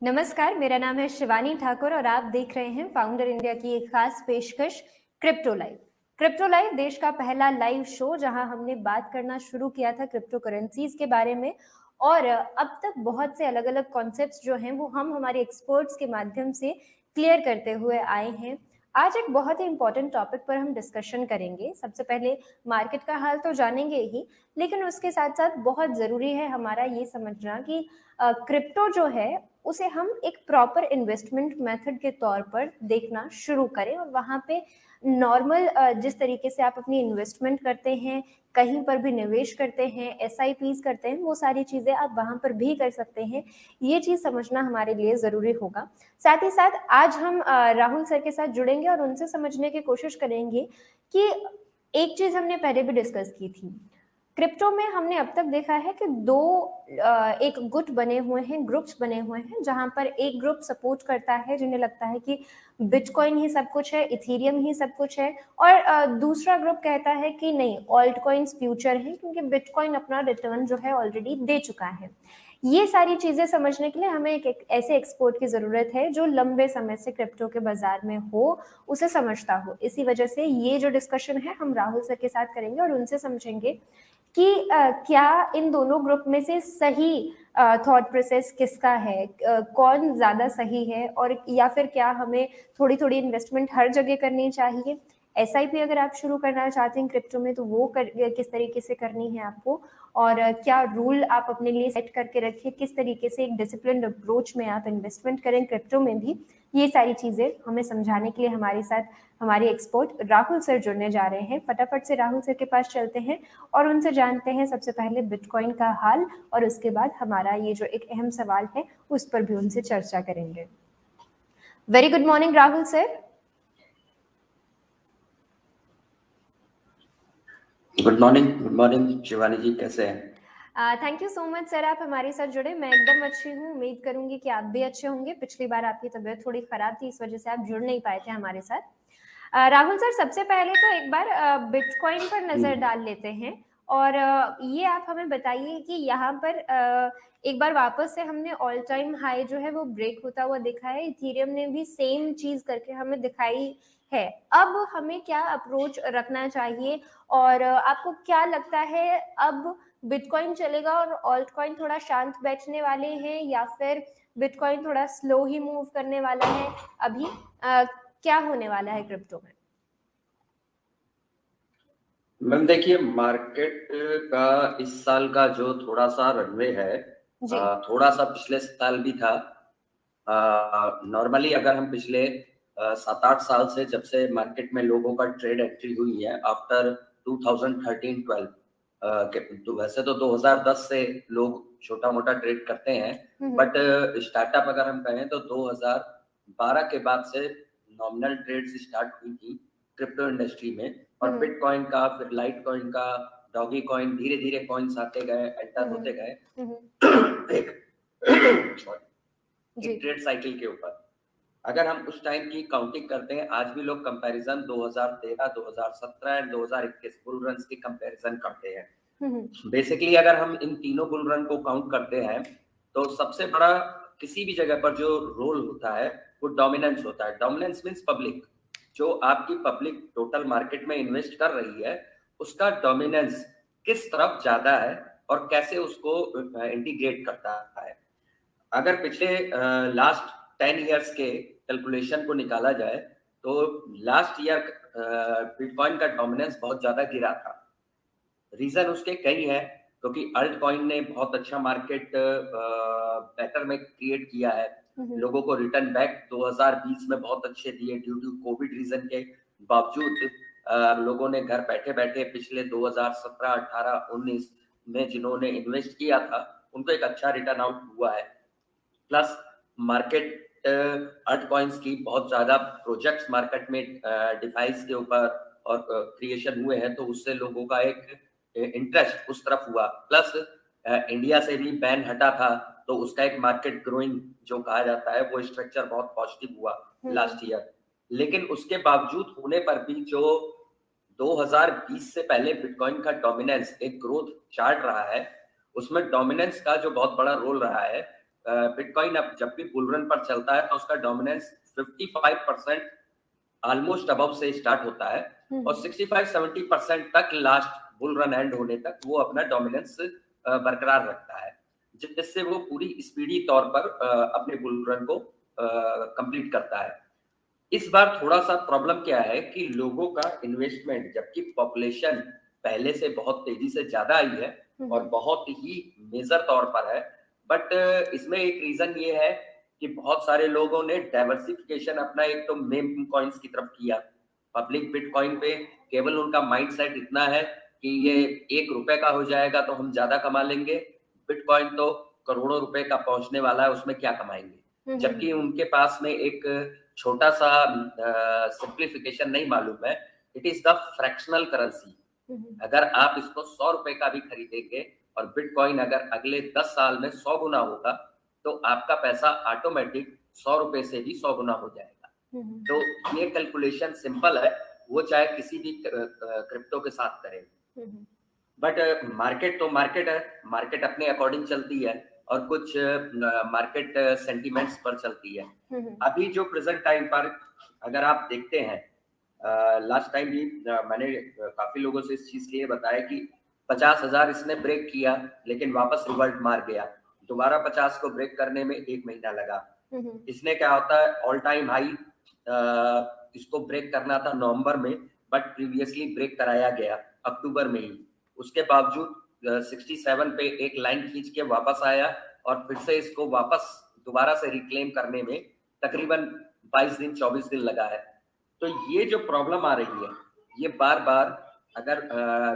नमस्कार, मेरा नाम है शिवानी ठाकुर और आप देख रहे हैं फाउंडर इंडिया की एक खास पेशकश क्रिप्टो लाइव। क्रिप्टो लाइव देश का पहला लाइव शो जहां हमने बात करना शुरू किया था क्रिप्टो करेंसीज के बारे में और अब तक बहुत से अलग अलग कॉन्सेप्ट्स जो हैं वो हम हमारे एक्सपर्ट्स के माध्यम से क्लियर करते हुए आए हैं। आज एक बहुत ही इंपॉर्टेंट टॉपिक पर हम डिस्कशन करेंगे। सबसे पहले मार्केट का हाल तो जानेंगे ही, लेकिन उसके साथ साथ बहुत ज़रूरी है हमारा ये समझना कि क्रिप्टो जो है उसे हम एक प्रॉपर इन्वेस्टमेंट मेथड के तौर पर देखना शुरू करें और वहाँ पे नॉर्मल जिस तरीके से आप अपनी इन्वेस्टमेंट करते हैं, कहीं पर भी निवेश करते हैं, एसआईपीज करते हैं, वो सारी चीज़ें आप वहाँ पर भी कर सकते हैं। ये चीज़ समझना हमारे लिए ज़रूरी होगा। साथ ही साथ आज हम राहुल सर के साथ जुड़ेंगे और उनसे समझने की कोशिश करेंगे कि एक चीज़ हमने पहले भी डिस्कस की थी। क्रिप्टो में हमने अब तक देखा है कि एक गुट बने हुए हैं, ग्रुप्स बने हुए हैं, जहां पर एक ग्रुप सपोर्ट करता है जिन्हें लगता है कि बिटकॉइन ही सब कुछ है, इथेरियम ही सब कुछ है, और दूसरा ग्रुप कहता है कि नहीं, ऑल्ट कॉइन्स फ्यूचर है क्योंकि बिटकॉइन अपना रिटर्न जो है ऑलरेडी दे चुका है। ये सारी चीजें समझने के लिए हमें एक ऐसे एक्सपर्ट की जरूरत है जो लंबे समय से क्रिप्टो के बाजार में हो, उसे समझता हो। इसी वजह से ये जो डिस्कशन है हम राहुल सर के साथ करेंगे और उनसे समझेंगे कि क्या इन दोनों ग्रुप में से सही थॉट प्रोसेस किसका है, कौन ज़्यादा सही है, और या फिर क्या हमें थोड़ी थोड़ी इन्वेस्टमेंट हर जगह करनी चाहिए। एसआईपी अगर आप शुरू करना चाहते हैं क्रिप्टो में तो वो किस तरीके से करनी है आपको, और क्या रूल आप अपने लिए सेट करके रखिए, किस तरीके से एक डिसिप्लिन्ड अप्रोच में आप इन्वेस्टमेंट करें क्रिप्टो में भी। ये सारी चीज़ें हमें समझाने के लिए हमारे साथ हमारे एक्सपर्ट राहुल सर जुड़ने जा रहे हैं। फटाफट से राहुल सर के पास चलते हैं और उनसे जानते हैं सबसे पहले बिटकॉइन का हाल, और उसके बाद हमारा ये जो एक अहम सवाल है उस पर भी उनसे चर्चा करेंगे। Very good morning Rahul sir. Good morning Shivani ji, कैसे हैं? Thank you so much sir, आप हमारे साथ जुड़े। मैं एकदम अच्छी हूँ, उम्मीद करूंगी कि आप भी अच्छे होंगे। पिछली बार आपकी तबीयत थोड़ी खराब थी, इस वजह से आप जुड़ नहीं पाए थे हमारे साथ। राहुल सर, सबसे पहले तो एक बार बिटकॉइन पर नजर डाल लेते हैं और ये आप हमें बताइए कि यहाँ पर एक बार वापस से हमने ऑल टाइम हाई जो है वो ब्रेक होता हुआ दिखा है। इथेरियम ने भी सेम चीज करके हमें दिखाई है। अब हमें क्या अप्रोच रखना चाहिए और आपको क्या लगता है, अब बिटकॉइन चलेगा और ऑल्ट कॉइन थोड़ा शांत बैठने वाले हैं, या फिर बिटकॉइन थोड़ा स्लो ही मूव करने वाला है? अभी क्या होने वाला है क्रिप्टो में? मैम देखिए, मार्केट का इस साल का जो थोड़ा सा रनवे है, थोड़ा सा पिछले साल भी था। नॉर्मली अगर हम पिछले 7-8 साल से, जब से मार्केट में लोगों का ट्रेड एंट्री हुई है आफ्टर 2013-12, तो वैसे तो 2010 से लोग छोटा मोटा ट्रेड करते हैं, बट स्टार्टअप अगर हम कहें तो 2012 के बाद से नॉमिनल ट्रेड्स स्टार्ट हुई थी क्रिप्टो इंडस्ट्री में। और बिटकॉइन का, फिर लाइट कॉइन का, डॉगी कॉइन, धीरे धीरे कॉइन्स आते गए, एंटर होते गए एक ट्रेड साइकिल के ऊपर। अगर हम उस टाइम की काउंटिंग करते हैं, आज भी लोग कंपैरिजन 2013, 2017 एंड 2021 बुल रन की कंपैरिजन करते हैं। बेसिकली अगर हम इन तीनों बुल रन को काउंट करते हैं तो सबसे बड़ा किसी भी जगह पर जो रोल होता है वो डोमिनेंस होता है। डोमिनेंस मींस पब्लिक, जो आपकी पब्लिक टोटल मार्केट में इन्वेस्ट कर रही है, उसका डोमिनेंस किस तरफ ज्यादा है और कैसे उसको इंटीग्रेट करता है। अगर पिछले लास्ट 10 इयर्स के कैलकुलेशन को निकाला जाए तो लास्ट ईयर बिटकॉइन का डोमिनेंस बहुत ज्यादा गिरा था। रीजन उसके कई हैं, क्योंकि अल्ट कॉइन ने बहुत अच्छा मार्केट पैटर्न में क्रिएट किया है। लोगों को रिटर्न बैक 2020 में बहुत अच्छे दिए ड्यू टू कोविड रीजन के बावजूद। लोगों ने घर बैठे बैठे पिछले 2017, 18, 19 में जिन्होंने इन्वेस्ट किया था उनको एक अच्छा रिटर्न आउट हुआ है। प्लस मार्केट अल्ट कॉइन्स की बहुत ज्यादा प्रोजेक्ट्स मार्केट में डिवाइस के ऊपर और क्रिएशन हुए हैं, तो उससे लोगों का एक इंटरेस्ट उस तरफ हुआ। प्लस इंडिया से भी बैन हटा था तो उसका एक मार्केट ग्रोइंग जो कहा जाता है वो स्ट्रक्चर बहुत पॉजिटिव हुआ लास्ट ईयर। लेकिन उसके बावजूद होने पर भी जो 2020 से पहले बिटकॉइन का डोमिनेंस एक ग्रोथ चार्ट रहा है, उसमें डोमिनेंस का जो बहुत बड़ा रोल रहा है बिटकॉइन अब जब भी बुल रन पर चलता है तो उसका डोमिनेंस 55% ऑलमोस्ट अबव से स्टार्ट होता है और 65-70% तक लास्ट बुल रन एंड होने तक वो अपना डोमिनेंस बरकरार रखता है, जिससे वो पूरी स्पीडी तौर पर अपने बुल रन को कंप्लीट करता है। इस बार थोड़ा सा प्रॉब्लम क्या है कि लोगों का इन्वेस्टमेंट, जबकि पॉपुलेशन पहले से बहुत तेजी से ज्यादा आई है और बहुत ही मेजर तौर पर है, बट इसमें एक रीजन ये है कि बहुत सारे लोगों ने डाइवर्सिफिकेशन अपना एक तो मेम कॉइन्स की तरफ किया। पब्लिक बिटकॉइन पे केवल उनका माइंडसेट इतना है कि ये 1 रुपए का हो जाएगा तो हम ज्यादा कमा लेंगे, बिटकॉइन तो करोड़ों रुपए का पहुंचने वाला है, उसमें क्या कमाएंगे। जबकि उनके पास में एक छोटा सा सिंप्लीफिकेशन नहीं मालूम है, it is the fractional currency. अगर आप इसको 100 रुपए का भी खरीदेंगे और बिटकॉइन अगर अगले 10 साल में 100 गुना होगा तो आपका पैसा ऑटोमेटिक 100 रुपए से भी 100 गुना हो जाएगा। तो ये कैलकुलेशन सिंपल है, वो चाहे किसी भी क्रिप्टो के साथ करें। बट मार्केट तो मार्केट है, मार्केट अपने अकॉर्डिंग चलती है और कुछ मार्केट सेंटिमेंट्स पर चलती है। अभी जो प्रेजेंट टाइम पर अगर आप देखते हैं, लास्ट टाइम भी मैंने काफी लोगों से इस चीज के लिए बताया कि 50,000 इसने ब्रेक किया लेकिन वापस रिवर्ट मार गया, दोबारा 50 को ब्रेक करने में 1 महीना लगा। इसने क्या होता है, ऑल टाइम हाई इसको ब्रेक करना था नवंबर में, बट प्रीवियसली ब्रेक कराया गया अक्टूबर में ही। उसके बावजूद 67 पे एक लाइन खींच के वापस आया और फिर से इसको वापस दोबारा से रिक्लेम करने में तकरीबन 22 दिन 24 दिन लगा है। तो ये जो प्रॉब्लम आ रही है, ये बार बार अगर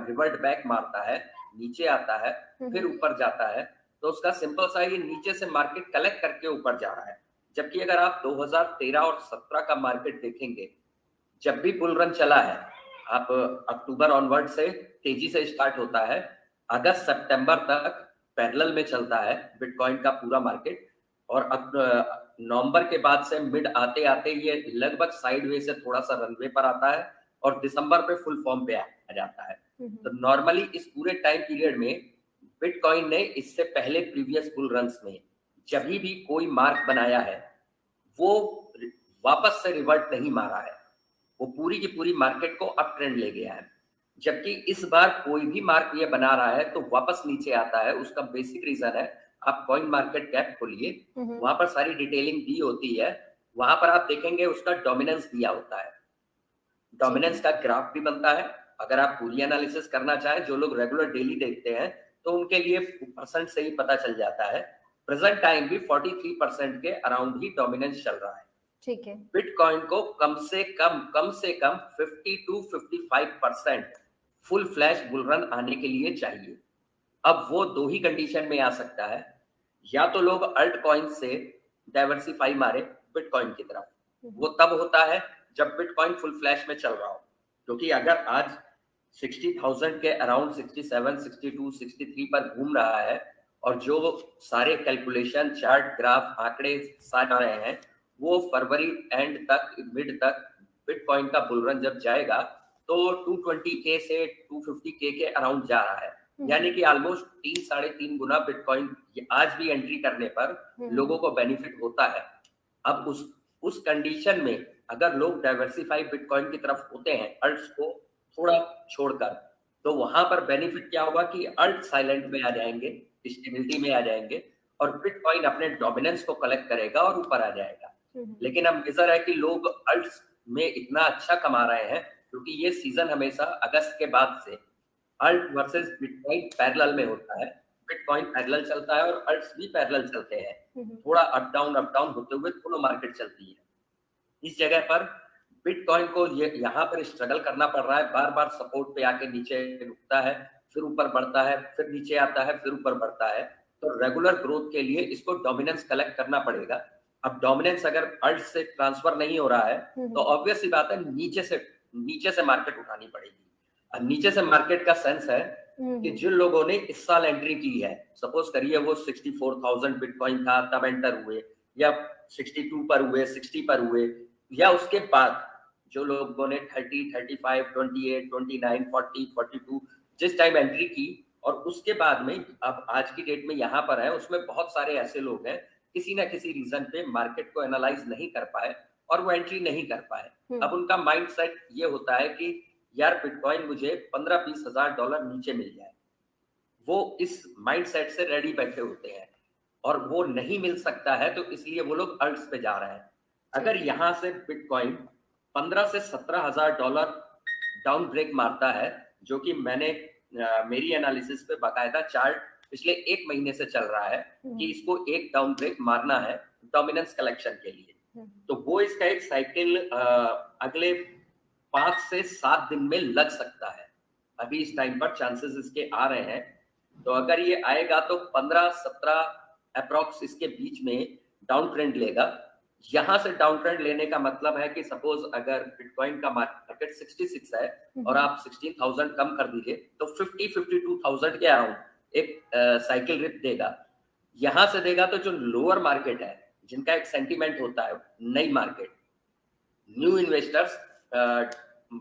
रिवर्ट बैक मारता है, नीचे आता है फिर ऊपर जाता है, तो उसका सिंपल सा ये नीचे से मार्केट कलेक्ट करके ऊपर जा रहा है। जबकि अगर आप 2013 और 17 का मार्केट देखेंगे, जब भी बुल रन चला है, आप अक्टूबर ऑनवर्ड से तेजी से स्टार्ट होता है, अगस्त सितंबर तक पैरेलल में चलता है बिटकॉइन का पूरा मार्केट, और नवंबर के बाद से मिड आते आते ये लगभग साइडवे से थोड़ा सा रनवे पर आता है और दिसंबर पे फुल फॉर्म पे आ जाता है। तो नॉर्मली इस पूरे टाइम पीरियड में बिटकॉइन ने इससे पहले प्रीवियस बुल रन्स में जब भी कोई मार्क बनाया है वो वापस से रिवर्ट नहीं मारा है, वो पूरी की पूरी मार्केट को अप ट्रेंड ले गया है। जबकि इस बार कोई भी मार्क ये बना रहा है तो वापस नीचे आता है। उसका बेसिक रीजन है, आप कॉइन मार्केट कैप खोलिए, वहां पर सारी डिटेलिंग दी होती है, वहां पर आप देखेंगे उसका डोमिनेंस दिया होता है, डोमिनेंस का ग्राफ भी बनता है। अगर आप पूरी एनालिसिस करना चाहें, जो लोग रेगुलर डेली देखते हैं तो उनके लिए परसेंट से ही पता चल जाता है। प्रेजेंट टाइम भी 43% के अराउंड ही डोमिनेंस चल रहा है। ठीक है, बिटकॉइन को कम से कम 50 to 55% full flash bull run आने के लिए चाहिए। अब वो 2 ही कंडीशन में आ सकता है, या तो लोग अल्ट कॉइन से डाइवर्सिफाई मारे बिटकॉइन की तरफ, वो तब होता है जब बिटकॉइन फुल फ्लैश में चल रहा हो। क्योंकि अगर आज 60,000 के अराउंड 67, 62, 63 पर घूम रहा है और जो सारे कैलकुलेशन, चार्ट, ग्राफ, आंकड़े साथ आ रहे हैं, वो फरवरी एंड तक, मिड तक बिटकॉइन का बुल रन जब जाएगा तो 220K से 250K के अराउंड जा रहा है। यानी कि ऑलमोस्ट 3-3.5 गुना बिटकॉइन आज भी एंट्री करने पर लोगों को बेनिफिट होता है। अब उस कंडीशन में अगर लोग डाइवर्सिफाई बिटकॉइन की तरफ होते हैं, अल्ट्स को थोड़ा छोड़कर, तो वहां पर बेनिफिट क्या होगा कि अल्ट साइलेंट में आ जाएंगे, स्टेबिलिटी में आ जाएंगे और बिटकॉइन अपने डोमिनेंस को कलेक्ट करेगा और ऊपर आ जाएगा। लेकिन अब मेजर है कि लोग अल्ट्स में इतना अच्छा कमा रहे हैं क्योंकि ये सीजन हमेशा अगस्त के बाद से अल्ट वर्सेस बिटकॉइन पैरेलल में होता है। बिटकॉइन पैरेलल चलता है और अल्ट्स भी पैरेलल चलते हैं, थोड़ा अप डाउन होते हुए दोनों मार्केट चलती है। इस जगह पर बिटकॉइन को यहाँ पर स्ट्रगल करना पड़ रहा है, बार बार सपोर्ट पे आके नीचे रुकता है, फिर ऊपर बढ़ता है, फिर नीचे आता है, फिर ऊपर बढ़ता है। तो रेगुलर ग्रोथ के लिए इसको डोमिनेंस कलेक्ट करना पड़ेगा। अब डोमिनेंस अगर अल्ट से ट्रांसफर नहीं हो रहा है तो ऑब्वियस सी बात है नीचे से मार्केट उठानी पड़ेगी। अब नीचे से मार्केट का सेंस है कि जिन लोगों ने इस साल एंट्री की है, सपोज करिए वो 64,000 बिटकॉइन था तब एंटर हुए, या 62 पर हुए, 60 पर हुए, या उसके बाद जो लोगों ने 30, 35, 28, 29, 40, 42 जिस टाइम एंट्री की, और उसके बाद में अब आज की डेट में यहाँ पर है, उसमें बहुत सारे ऐसे लोग हैं किसी ना किसी रीजन पे मार्केट को एनालाइज नहीं कर पाए और वो एंट्री नहीं कर पाए। अब उनका माइंडसेट ये होता है कि यार बिटकॉइन मुझे 15-20 हजार डॉलर नीचे मिल जाए, वो इस माइंडसेट से रेडी बैठे होते हैं और वो नहीं मिल सकता है, तो इसलिए वो लोग अल्ट्स पे जा रहे हैं। अगर यहाँ से बिटकॉइन 15 से 17 हजार डॉलर डाउन ब्रेक मारता है, जो कि मैंने मेरी एनालिसिस पे बाकायदा चार्ट पिछले 1 महीने से चल रहा है कि इसको एक डाउन ब्रेक मारना है डोमिनेंस कलेक्शन के लिए, तो वो इसका एक साइकिल अगले 5 से 7 दिन में लग सकता है। अभी इस टाइम पर चांसेस इसके आ रहे हैं, तो अगर ये आएगा तो 15-17 अप्रॉक्स इसके बीच में डाउन ट्रेंड लेगा। यहां से डाउन ट्रेंड लेने का मतलब है कि सपोज अगर बिटकॉइन का मार्केट 66 है और आप 16,000 कम कर दीजिए, तो 50-52,000 के अराउंड एक साइकिल रिप देगा। यहां से देगा तो जो लोअर मार्केट है, जिनका एक सेंटीमेंट होता है, नई market, new investors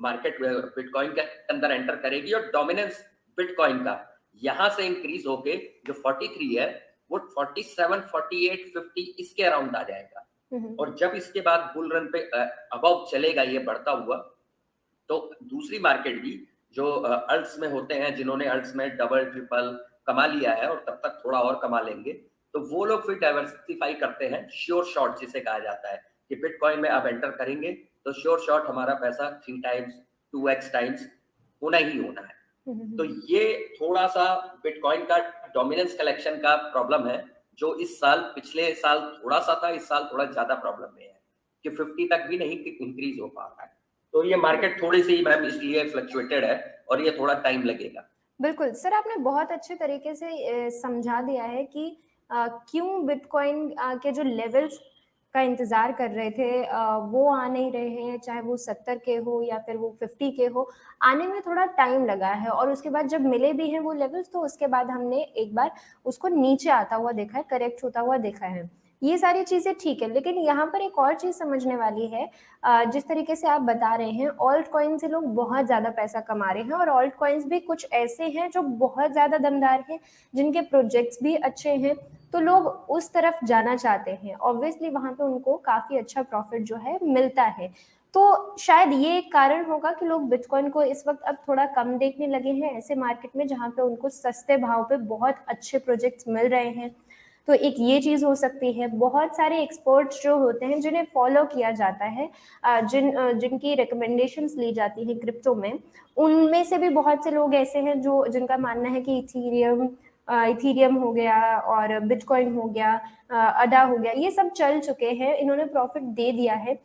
market bitcoin के अंदर एंटर करेगी और डोमिनेंस बिटकॉइन का यहां से इंक्रीज होके जो 43 है वो 47, 48, 50 इसके अराउंड आ जाएगा। और जब इसके बाद बुल रन पे अबव चलेगा ये बढ़ता हुआ, तो दूसरी मार्केट भी जो अल्ट्स में होते हैं, जिन्होंने अल्ट्स में डबल ट्रिपल कमा लिया है और तब तक थोड़ा और कमा लेंगे, तो वो लोग फिर डाइवर्सिफाई करते हैं। श्योर शॉर्ट जिसे कहा जाता है कि बिटकॉइन में आप एंटर करेंगे तो श्योर शॉर्ट हमारा पैसा 3 टाइम्स 2x टाइम्स होना ही होना है। तो ये थोड़ा सा बिटकॉइन का डोमिनेंस कलेक्शन का प्रॉब्लम है, जो इस साल, पिछले साल थोड़ा सा था, इस साल थोड़ा ज्यादा प्रॉब्लम में है कि 50 तक भी नहीं इंक्रीज हो पा रहा है। तो ये मार्केट थोड़ी सी मैम इसलिए फ्लक्चुएटेड है और ये थोड़ा टाइम लगेगा। बिल्कुल सर, आपने बहुत अच्छे तरीके से समझा दिया है कि क्यों बिटकॉइन के जो लेवल्स का इंतजार कर रहे थे वो आ नहीं रहे हैं, चाहे वो 70 के हो या फिर वो 50 के हो, आने में थोड़ा टाइम लगा है। और उसके बाद जब मिले भी हैं वो लेवल्स, तो उसके बाद हमने एक बार उसको नीचे आता हुआ देखा है, करेक्ट होता हुआ देखा है। ये सारी चीजें ठीक है, लेकिन यहाँ पर एक और चीज समझने वाली है। जिस तरीके से आप बता रहे हैं, ऑल्ट कॉइन से लोग बहुत ज्यादा पैसा कमा रहे हैं और ऑल्ट कॉइन्स भी कुछ ऐसे हैं जो बहुत ज्यादा दमदार हैं, जिनके प्रोजेक्ट्स भी अच्छे हैं, तो लोग उस तरफ जाना चाहते हैं। ऑब्वियसली वहां पे उनको काफी अच्छा प्रॉफिट जो है मिलता है। तो शायद ये एक कारण होगा कि लोग बिटकॉइन को इस वक्त अब थोड़ा कम देखने लगे हैं ऐसे मार्केट में जहां पे उनको सस्ते भाव पे बहुत अच्छे प्रोजेक्ट्स मिल रहे हैं। तो एक ये चीज हो सकती है। बहुत सारे एक्सपर्ट्स जो होते हैं जिन्हें फॉलो किया जाता है, जिनकी रिकमेंडेशंस ली जाती है क्रिप्टो में, उनमें से भी बहुत से लोग ऐसे हैं जो जिनका मानना है कि इथीरियम हो गया और बिटकॉइन हो गया, अडा हो गया, ये सब चल चुके हैं, इन्होंने प्रॉफिट दे दिया है।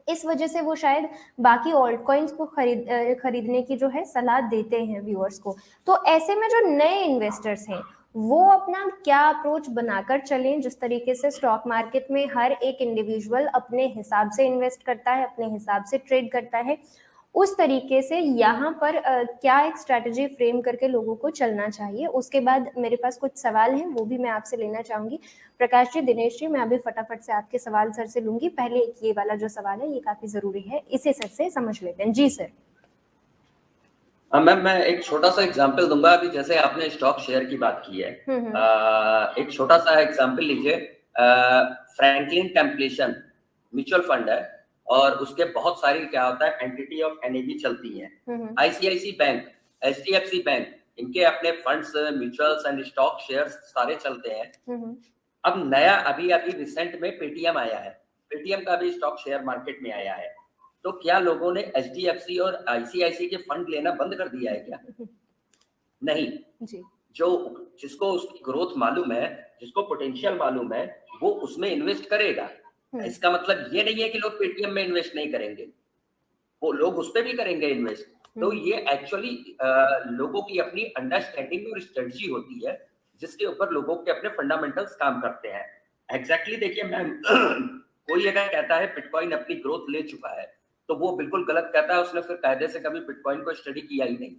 इस वजह से वो शायद बाकी ऑल्ट कॉइन्स को खरीदने की जो है सलाह देते हैं व्यूअर्स को। तो ऐसे में जो नए इन्वेस्टर्स हैं वो अपना क्या अप्रोच बनाकर चलें, जिस तरीके से स्टॉक मार्केट में हर एक इंडिविजुअल अपने हिसाब से इन्वेस्ट करता है, अपने हिसाब से ट्रेड करता है, उस तरीके से यहाँ पर क्या एक स्ट्रैटेजी फ्रेम करके लोगों को चलना चाहिए। उसके बाद मेरे पास कुछ सवाल हैं, वो भी मैं आपसे लेना चाहूंगी। प्रकाश जी, दिनेश जी, मैं अभी फटाफट से आपके सवाल सर से लूंगी। पहले एक ये वाला जो सवाल है ये काफी जरूरी है, इसे सर से समझ लेते हैं। जी सर। मैम मैं एक छोटा सा एग्जांपल दूंगा। अभी जैसे आपने स्टॉक शेयर की बात की है, एक छोटा सा एग्जांपल लीजिए। फ्रैंकलिन टेम्पलेशन म्यूचुअल फंड है और उसके बहुत सारी क्या होता है एंटिटी ऑफ एनएबी चलती हैं। आईसीआईसी बैंक, एचडीएफसी बैंक, इनके अपने funds, mutuals and stock shares सारे चलते हैं। अब नया अभी रिसेंट में पेटीएम आया है, पेटीएम का भी स्टॉक शेयर मार्केट में आया है। तो क्या लोगों ने एचडीएफसी और आईसीआईसी के फंड लेना बंद कर दिया है क्या? नहीं जी। जो जिसको उसकी ग्रोथ मालूम है, जिसको पोटेंशियल मालूम है, वो उसमें इन्वेस्ट करेगा। इसका मतलब ये नहीं है कि लोग पेटीएम में इन्वेस्ट नहीं करेंगे, वो लोग उस पर भी करेंगे इन्वेस्ट। तो ये एक्चुअली लोगों की अपनी अंडरस्टैंडिंग और स्ट्रेटजी होती है, जिसके ऊपर लोगों के अपने फंडामेंटल्स काम करते हैं। एग्जैक्टली देखिए मैम, कोई अगर कहता है बिटकॉइन अपनी ग्रोथ ले चुका है, तो वो बिल्कुल गलत कहता है। उसने फिर कायदे से कभी बिटकॉइन को स्टडी किया ही नहीं।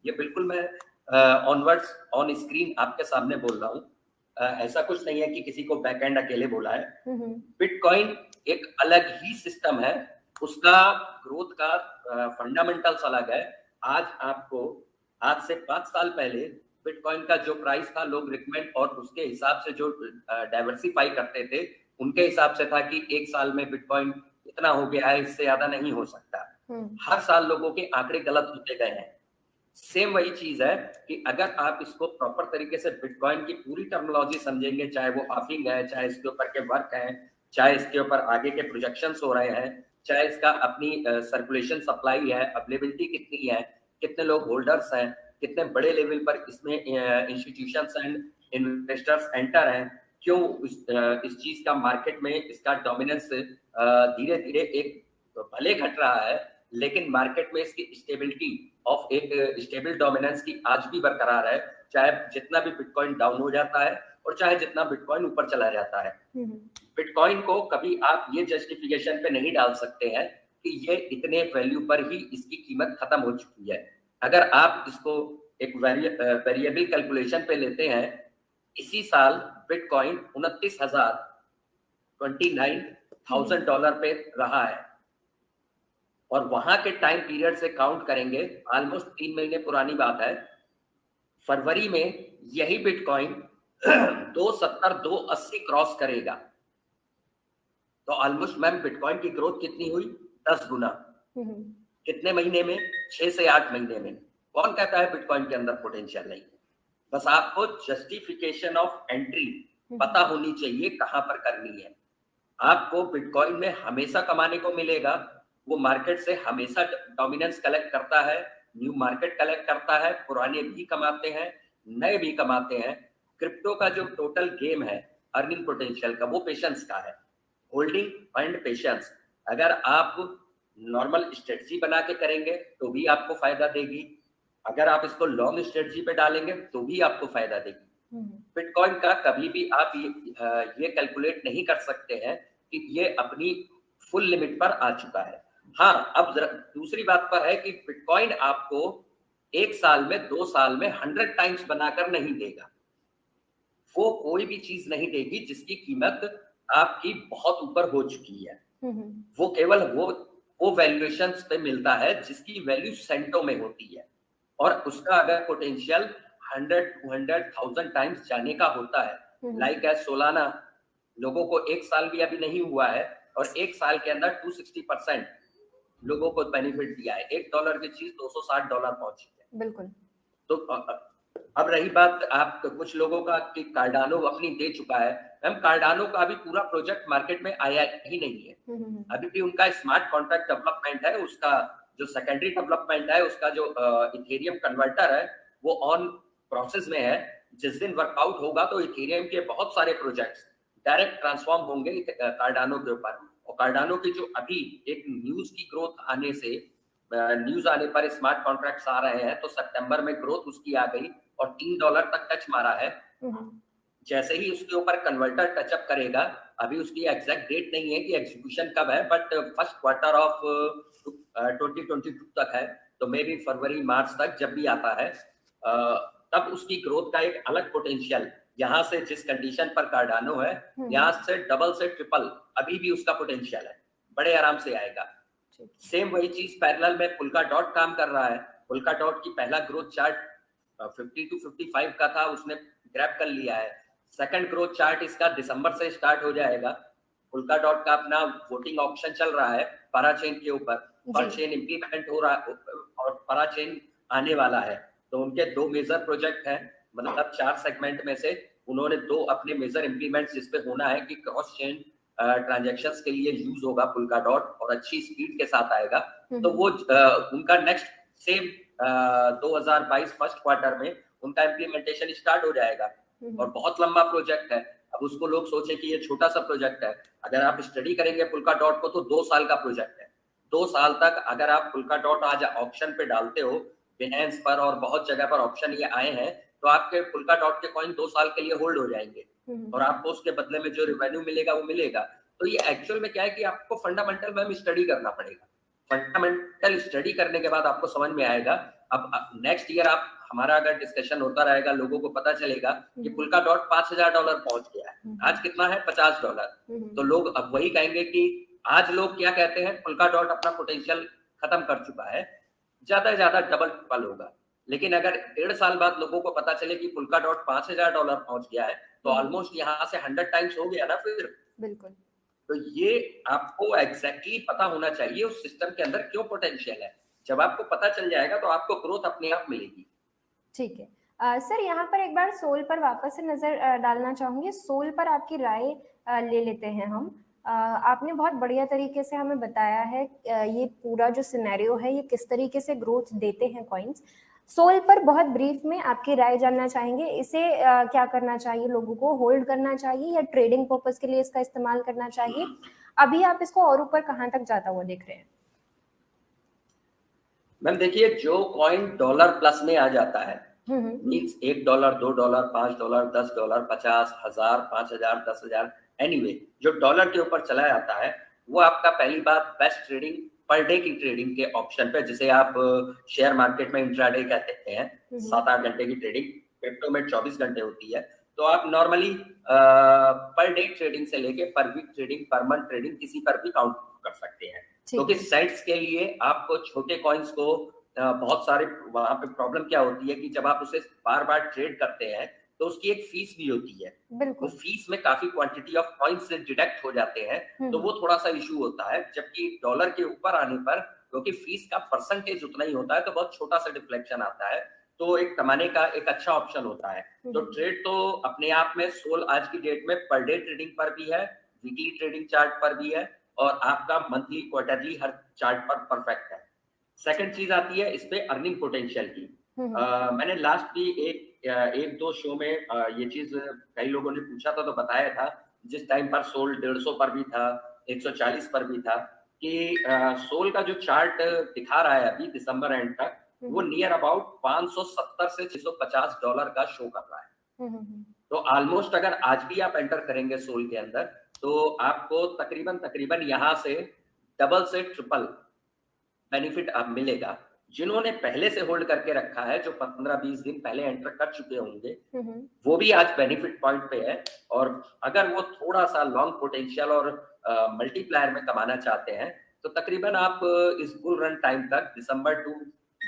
ये बिल्कुल मैं ऑनवर्ड्स ऑन स्क्रीन आपके सामने बोल रहा हूँ। ऐसा कुछ नहीं है कि किसी को बैक एंड अकेले बोला है। बिटकॉइन एक अलग ही सिस्टम है, उसका ग्रोथ का फंडामेंटल्स अलग है। आज से 5 साल पहले बिटकॉइन का जो प्राइस था, लोग रिकमेंड और उसके हिसाब से जो डाइवर्सिफाई करते थे उनके हिसाब से था कि एक साल में बिटकॉइन इतना हो गया है, इससे ज्यादा नहीं हो सकता। हर साल लोगों के आंकड़े गलत होते गए हैं। सेम वही चीज है कि अगर आप इसको प्रॉपर तरीके से बिटकॉइन की पूरी टर्मिनोलॉजी समझेंगे, चाहे वो हाफिंग है, चाहे इसके ऊपर के वर्क है, चाहे इसके ऊपर आगे के प्रोजेक्शंस हो रहे हैं, चाहे इसका अपनी सर्कुलेशन सप्लाई है, अवेलेबिलिटी कितनी है, कितने लोग होल्डर्स हैं, कितने बड़े लेवल पर इसमें इंस्टीट्यूशंस एंड इन्वेस्टर्स एंटर हैं, क्यों इस चीज का मार्केट में इसका डोमिनेंस धीरे धीरे एक भले घट रहा है, लेकिन मार्केट में इसकी स्टेबिलिटी ऑफ एक स्टेबल डोमिनेंस की आज भी बरकरार है, चाहे जितना भी बिटकॉइन डाउन हो जाता है और चाहे जितना बिटकॉइन ऊपर चला जाता है। बिटकॉइन को कभी आप ये जस्टिफिकेशन पे नहीं डाल सकते हैं कि ये इतने वैल्यू पर ही इसकी कीमत खत्म हो चुकी है। अगर आप इसको एक वेरिएबल कैलकुलेशन पे लेते हैं, इसी साल बिटकॉइन $29,000 पे रहा है और वहां के टाइम पीरियड से काउंट करेंगे, ऑलमोस्ट 3 महीने पुरानी बात है, फरवरी में यही बिटकॉइन 270-280 क्रॉस करेगा। तो ऑलमोस्ट मैम बिटकॉइन की ग्रोथ कितनी हुई? 10 गुना। कितने महीने में? 6 से 8 महीने में। कौन कहता है बिटकॉइन के अंदर पोटेंशियल नहीं है? बस आपको जस्टिफिकेशन ऑफ एंट्री पता होनी चाहिए, कहां पर करनी है। आपको बिटकॉइन में हमेशा कमाने को मिलेगा, वो मार्केट से हमेशा डोमिनेंस कलेक्ट करता है, न्यू मार्केट कलेक्ट करता है, पुराने भी कमाते हैं, नए भी कमाते हैं। क्रिप्टो का जो टोटल गेम है अर्निंग पोटेंशियल का, वो पेशेंस का है, होल्डिंग एंड पेशेंस। अगर आप नॉर्मल स्ट्रेटजी बना के करेंगे तो भी आपको फायदा देगी, अगर आप इसको लॉन्ग स्ट्रेटजी पे डालेंगे तो भी आपको फायदा देगी। बिटकॉइन का कभी भी आप ये कैलकुलेट नहीं कर सकते हैं कि ये अपनी फुल लिमिट पर आ चुका है। हाँ, अब दूसरी बात पर है कि बिटकॉइन आपको 1 साल में, 2 साल में 100 टाइम्स बनाकर नहीं देगा। वो कोई भी चीज नहीं देगी जिसकी कीमत आपकी बहुत ऊपर हो चुकी है। वो केवल वो वैल्यूएशंस पे मिलता है जिसकी वैल्यू सेंटों में होती है, और उसका अगर पोटेंशियल 100-200,000 टाइम्स जाने का होता है, लाइक एज सोलाना लोगों को 1 साल भी अभी नहीं हुआ है और 1 साल के अंदर 260% लोगों को बेनिफिट दिया है। $1 की चीज $260 पहुंची है। बिल्कुल। तो अब रही बात आप कुछ लोगों का कि कार्डानो अपनी दे चुका है। मैम, कार्डानो का अभी पूरा प्रोजेक्ट मार्केट में आया ही नहीं है। अभी भी उनका स्मार्ट कॉन्ट्रैक्ट डेवलपमेंट है, उसका जो सेकेंडरी डेवलपमेंट है, उसका जो इथेरियम कन्वर्टर है वो ऑन प्रोसेस में है। जिस दिन वर्कआउट होगा तो इथेरियम के बहुत सारे प्रोजेक्ट्स डायरेक्ट ट्रांसफॉर्म होंगे कार्डानो के ऊपर। और कार्डानो की जो अभी एक न्यूज की ग्रोथ आने से, न्यूज आने पर स्मार्ट कॉन्ट्रैक्ट्स आ रहे हैं, तो सितंबर में ग्रोथ उसकी आ गई और $3 तक टच मारा है। जैसे ही उसके ऊपर कन्वर्टर टचअप करेगा, अभी उसकी एग्जैक्ट डेट नहीं है कि एग्जीक्यूशन कब है, बट फर्स्ट क्वार्टर ऑफ 2022 तक है, तो मे बी फरवरी मार्च तक जब भी आता है तब उसकी ग्रोथ का एक अलग पोटेंशियल, यहाँ से जिस कंडीशन पर कार्डानो है, यहाँ से डबल से ट्रिपल अभी भी उसका पोटेंशियल है, बड़े आराम से आएगा। सेम वही चीज पैरेलल में पुल्का डॉट काम कर रहा है। पुल्का डॉट की पहला ग्रोथ चार्ट 50 to 55 का था, उसने ग्रैब कर लिया है। सेकंड ग्रोथ चार्ट इसका दिसंबर से स्टार्ट हो जाएगा। पुल्का डॉट का अपना वोटिंग ऑप्शन चल रहा है पैराचेन के ऊपर, पर चेन इंप्लीमेंट हो रहा है और पैराचेन आने वाला है। तो उनके 2 मेजर प्रोजेक्ट हैं, मतलब 4 सेगमेंट में से उन्होंने 2 अपने मेजर इंप्लीमेंट जिसपे होना है कि क्रॉस चेन ट्रांजैक्शंस के लिए यूज होगा पुल्का डॉट और अच्छी स्पीड के साथ आएगा। तो वो उनका नेक्स्ट सेम 2022 फर्स्ट क्वार्टर में उनका इम्प्लीमेंटेशन स्टार्ट हो जाएगा और बहुत लंबा प्रोजेक्ट है। अब उसको लोग सोचे कि ये छोटा सा प्रोजेक्ट है, अगर आप स्टडी करेंगे पुल्का डॉट को तो 2 साल का प्रोजेक्ट है। 2 साल तक अगर आप पुल्का डॉट आज ऑप्शन पे डालते हो, बिनेंस पर और बहुत जगह पर ऑप्शन ये आए हैं, तो आपके पुल्का डॉट के कॉइन 2 साल के लिए होल्ड हो जाएंगे और आपको उसके बदले में जो रेवेन्यू मिलेगा वो मिलेगा। तो ये एक्चुअल में क्या है कि आपको फंडामेंटल में स्टडी करना पड़ेगा। फंडामेंटल स्टडी करने के बाद आपको समझ में आएगा। अब नेक्स्ट ईयर आप हमारा अगर डिस्कशन होता रहेगा, लोगों को पता चलेगा कि पुल्का डॉट $5,000 पहुंच गया है, आज कितना है $50, तो लोग अब वही कहेंगे कि आज लोग क्या कहते हैं, पुल्का डॉट अपना पोटेंशियल खत्म कर चुका है, ज्यादा से ज्यादा डबल ट्रिपल होगा। लेकिन अगर 1.5 साल बाद लोगों को पता चले कि पुल्का डॉट $5,000 पहुंच गया है, तो ऑलमोस्ट यहाँ से 100 टाइम्स हो गया ना फिर। बिल्कुल। तो ये आपको एग्जैक्टली पता होना चाहिए उस सिस्टम के अंदर क्यों पोटेंशियल है। जब आपको पता चल जाएगा तो आपको ग्रोथ अपने आप मिलेगी। ठीक है। सर यहाँ पर एक बार सोल पर वापस से नज़र डालना चाहूँगी। सोल पर आपकी राय ले लेते हैं हम। आपने बहुत बढ़िया तरीके से हमें बताया है ये पूरा जो सिनेरियो है ये किस तरीके से ग्रोथ देते हैं कॉइन्स। सोल पर बहुत ब्रीफ में आपकी राय जानना चाहेंगे। इसे क्या करना चाहिए, लोगों को होल्ड करना चाहिए या ट्रेडिंग पर्पस के लिए इसका इस्तेमाल करना चाहिए? अभी आप इसको और ऊपर कहाँ तक जाता हुआ देख रहे हैं? मैम देखिए, जो कॉइन डॉलर प्लस में आ जाता है, मीन्स $1, $2, $5, $10, 50, 1000, 5000, 10,000, एनीवे जो डॉलर के ऊपर चला जाता है, वो आपका पहली बात बेस्ट ट्रेडिंग पर डे की ट्रेडिंग के ऑप्शन पे, जिसे आप शेयर मार्केट में इंट्राडे कहते हैं, 7-8 घंटे की ट्रेडिंग, क्रिप्टो में 24 घंटे होती है। तो आप नॉर्मली पर डे ट्रेडिंग से लेके per week trading, per month trading किसी पर भी काउंट कर सकते हैं। क्योंकि सेट्स के लिए आपको छोटे कॉइन्स को बहुत सारे, वहां पे प्रॉब्लम क्या होती है कि जब आप उसे बार बार ट्रेड करते हैं तो उसकी एक फीस भी होती है। वो फीस में काफी क्वांटिटी ऑफ कॉइन्स से डिडक्ट हो जाते हैं, तो वो थोड़ा सा इशू होता है। जबकि डॉलर के ऊपर आने पर, क्योंकि फीस का परसेंटेज उतना ही होता है, तो बहुत छोटा सा डिफ्लेक्शन आता है, तो एक कमाने का एक अच्छा ऑप्शन होता है। तो ट्रेड तो अपने आप में सोल आज की डेट में पर डे ट्रेडिंग पर भी है, वीकली ट्रेडिंग चार्ट पर भी है, और आपका मंथली क्वार्टरली हर चार्ट पर परफेक्ट है। सेकंड चीज आती है इस पे अर्निंग पोटेंशियल की। मैंने लास्ट भी एक दो शो में ये चीज कई लोगों ने पूछा था, तो बताया था, जिस टाइम पर सोल 150 पर भी था, 140 पर भी था, कि सोल का जो चार्ट दिखा रहा है अभी दिसंबर एंड तक, वो नियर अबाउट 570 से $650 का शो कर रहा है। तो ऑलमोस्ट अगर आज भी आप एंटर करेंगे सोल के अंदर, तो आपको तकरीबन यहाँ से डबल से ट्रिपल बेनिफिट अब मिलेगा। जिन्होंने पहले से होल्ड करके रखा है, जो 15-20 दिन पहले एंटर कर चुके होंगे, वो भी आज बेनिफिट पॉइंट पे है। और अगर वो थोड़ा सा लॉन्ग पोटेंशियल और मल्टीप्लायर में कमाना चाहते हैं, तो तकरीबन आप इस बुल रन टाइम तक, दिसंबर टू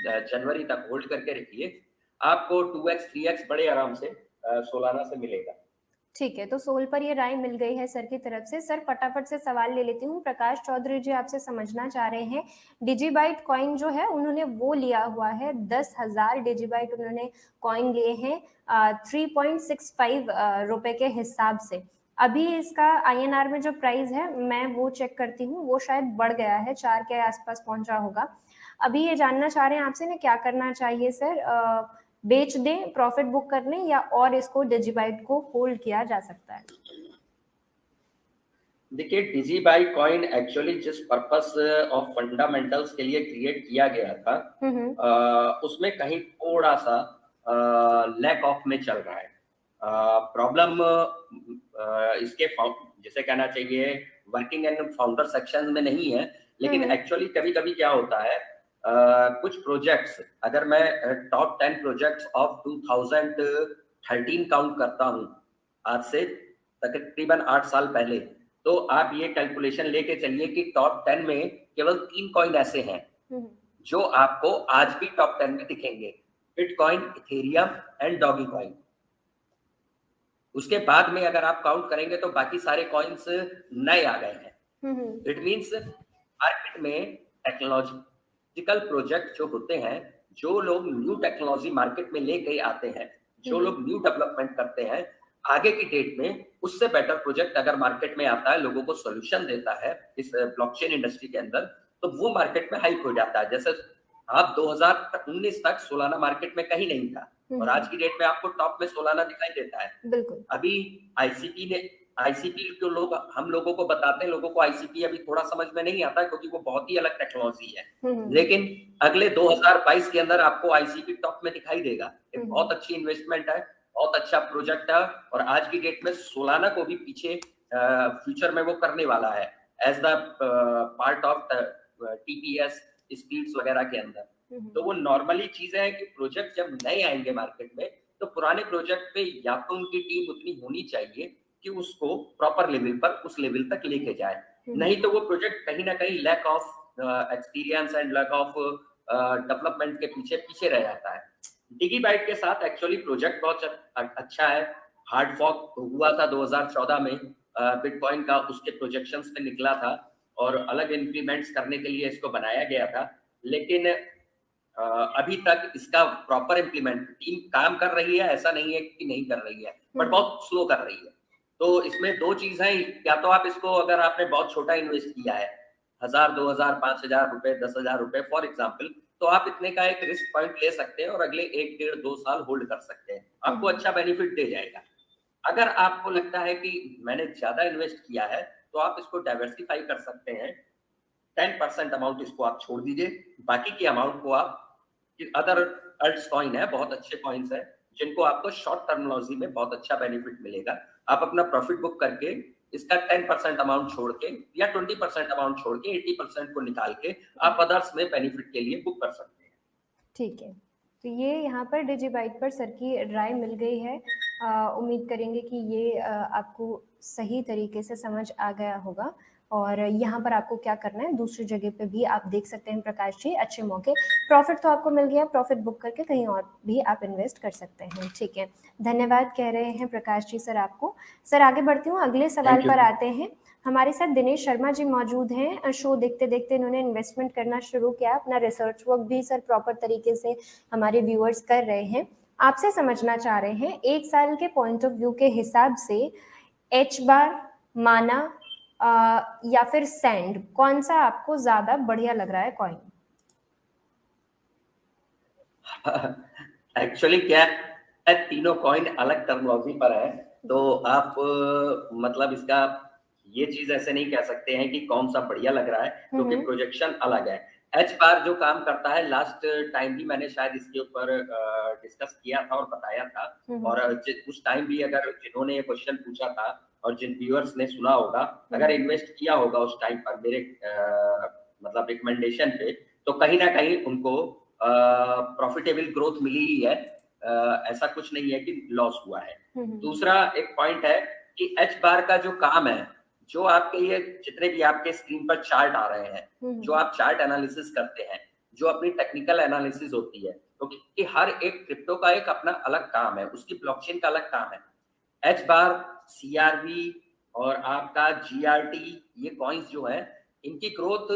जनवरी तक होल्ड करके रखिए, आपको 2x 3x बड़े आराम से सोलाना से मिलेगा। ठीक है, तो सोल पर ये राय मिल गई है सर की तरफ से। सर फटाफट से सवाल ले लेती हूँ। प्रकाश चौधरी जी आपसे समझना चाह रहे हैं, डिजीबाइट कॉइन जो है उन्होंने वो लिया हुआ है, 10,000 डिजीबाइट उन्होंने कॉइन लिए हैं 3.65 रुपए के हिसाब से। अभी इसका INR में जो प्राइस है मैं वो चेक करती हूँ, वो शायद बढ़ गया है, 4 के आसपास पहुंचा होगा। अभी ये जानना चाह रहे हैं आपसे ने क्या करना चाहिए सर, बेच दें, प्रॉफिट बुक कर लें, या और इसको डिजीबाइट को होल्ड किया जा सकता है? देखिए, डिजीबाई कॉइन एक्चुअली जिस पर्पस ऑफ फंडामेंटल्स के लिए क्रिएट किया गया था, उसमें कहीं थोड़ा सा लैक ऑफ में चल रहा है। प्रॉब्लम इसके जैसे कहना चाहिए वर्किंग एंड फाउंडर सेक्शन में नहीं है, लेकिन एक्चुअली कभी कभी क्या होता है, कुछ प्रोजेक्ट्स, अगर मैं टॉप 10 प्रोजेक्ट्स ऑफ 2013 काउंट करता हूँ, आज से तकरीबन 8 साल पहले, तो आप ये कैलकुलेशन लेके चलिए कि टॉप 10 में केवल 3 कॉइन ऐसे हैं जो आपको आज भी टॉप 10 में दिखेंगे, bitcoin, Ethereum and doggy coin. उसके बाद में अगर आप काउंट करेंगे तो बाकी सारे कॉइन्स नए आ गए हैं। इट मींस मार्केट में टेक्नोलॉजिकल प्रोजेक्ट जो होते हैं, जो लोग न्यू टेक्नोलॉजी मार्केट में लेके आते हैं, जो लोग न्यू डेवलपमेंट करते हैं, आगे की डेट में उससे बेटर प्रोजेक्ट अगर मार्केट में आता है, लोगों को सॉल्यूशन देता है इस ब्लॉकचेन इंडस्ट्री के अंदर, तो वो मार्केट में हाइप हो जाता है। जैसे आप 2019 तक सोलाना मार्केट में कहीं नहीं था, और आज की डेट में आपको टॉप में सोलाना दिखाई देता है। बिल्कुल। अभी आईसीपी को लोग, हम लोगों को बताते हैं, लोगों को आईसीपी अभी थोड़ा समझ में नहीं आता क्योंकि वो बहुत ही अलग टेक्नोलॉजी है, लेकिन अगले 2022 के अंदर आपको आईसीपी टॉप में दिखाई देगा। एक बहुत अच्छी इन्वेस्टमेंट है, बहुत अच्छा प्रोजेक्ट है, और आज की डेट में सोलाना को भी पीछे फ्यूचर में वो करने वाला है as the part of TPS speeds वगैरह के अंदर। तो वो नॉर्मली चीजें हैं कि प्रोजेक्ट जब नए आएंगे मार्केट में, तो पुराने प्रोजेक्ट पे या तो उनकी टीम उतनी होनी चाहिए कि उसको प्रॉपर लेवल पर, उस लेवल तक लेके जाए, नहीं तो वो प्रोजेक्ट कहीं ना कहीं lack of experience and lack of development के पीछे पीछे रह जाता है। डिगीबाइट के साथ एक्चुअली प्रोजेक्ट बहुत अच्छा है। हार्ड फॉर्क हुआ था 2014 में बिटकॉइन का, उसके प्रोजेक्शंस पे निकला था और अलग इंप्लीमेंट्स करने के लिए इसको बनाया गया था, लेकिन अभी तक इसका प्रॉपर इम्प्लीमेंट टीम काम कर रही है, ऐसा नहीं है कि नहीं कर रही है, बट बहुत स्लो कर रही है। तो इसमें दो चीज है, या तो आप इसको, अगर आपने बहुत छोटा इन्वेस्ट किया है 1000, 2000, 5000 रुपए, 10,000 रुपए फॉर एग्जाम्पल, तो आप इतने का एक रिस्क पॉइंट ले सकते हैं और अगले 1, 1.5, 2 साल होल्ड कर सकते हैं, आपको अच्छा बेनिफिट दे जाएगा। अगर आपको लगता है कि मैंने ज्यादा इन्वेस्ट किया है, तो आप इसको डाइवर्सिफाई कर सकते हैं। 10% अमाउंट इसको आप छोड़ दीजिए, बाकी की अमाउंट को आप अदर अल्ट्स कॉइन है, बहुत अच्छे कॉइन्स है जिनको आपको शॉर्ट टर्मिनोलॉजी में बहुत अच्छा बेनिफिट मिलेगा। आप अपना प्रॉफिट बुक करके इसका 10% अमाउंट छोड़ के या 20% अमाउंट छोड़ के 80% को निकाल के आप अदर्स में बेनिफिट के लिए बुक कर सकते हैं। ठीक है, तो ये यहाँ पर डिजिबाइट पर सर की राय मिल गई है। उम्मीद करेंगे कि ये आपको सही तरीके से समझ आ गया होगा। और यहाँ पर आपको क्या करना है, दूसरी जगह पे भी आप देख सकते हैं प्रकाश जी, अच्छे मौके, प्रॉफिट तो आपको मिल गया, प्रॉफिट बुक करके कहीं और भी आप इन्वेस्ट कर सकते हैं। ठीक है, धन्यवाद कह रहे हैं प्रकाश जी सर आपको। सर आगे बढ़ती हूँ, अगले सवाल पर आते हैं। हमारे साथ दिनेश शर्मा जी मौजूद हैं। शो देखते देखते इन्होंने इन्वेस्टमेंट करना शुरू किया, अपना रिसर्च वर्क भी सर प्रॉपर तरीके से हमारे व्यूअर्स कर रहे हैं। आपसे समझना चाह रहे हैं, 1 साल के पॉइंट ऑफ व्यू के हिसाब से एच बार, माना या फिर सैंड, कौन सा आपको ज्यादा बढ़िया लग रहा है कॉइन? एक्चुअली क्या है, तीनों कॉइन अलग टर्मिनोलॉजी पर है, तो आप मतलब इसका ये चीज ऐसे नहीं कह सकते हैं कि कौन सा बढ़िया लग रहा है, क्योंकि प्रोजेक्शन अलग है। एच बार जो काम करता है, लास्ट टाइम भी मैंने शायद इसके ऊपर डिस्कस किया था और बताया था, और उस टाइम भी अगर जिन्होंने ये क्वेश्चन पूछा था और जिन व्यूअर्स ने सुना होगा, अगर इन्वेस्ट किया होगा उस टाइम पर मेरे मतलब रिकमेंडेशन पे, तो कहीं ना कहीं उनको प्रॉफिटेबल ग्रोथ मिली ही है, ऐसा कुछ नहीं है कि लॉस हुआ है। दूसरा एक पॉइंट है कि एच बार का जो काम है, जो आपके ये जितने भी आपके स्क्रीन पर चार्ट आ रहे हैं, जो आप चार्ट एनालिसिस करते हैं, जो अपनी टेक्निकल एनालिसिस होती है, क्योंकि हर एक क्रिप्टो का एक अपना अलग काम है, उसकी ब्लॉकचेन का अलग काम है। एच बार, सीआरवी और आपका जीआरटी, ये कॉइन्स जो है, इनकी ग्रोथ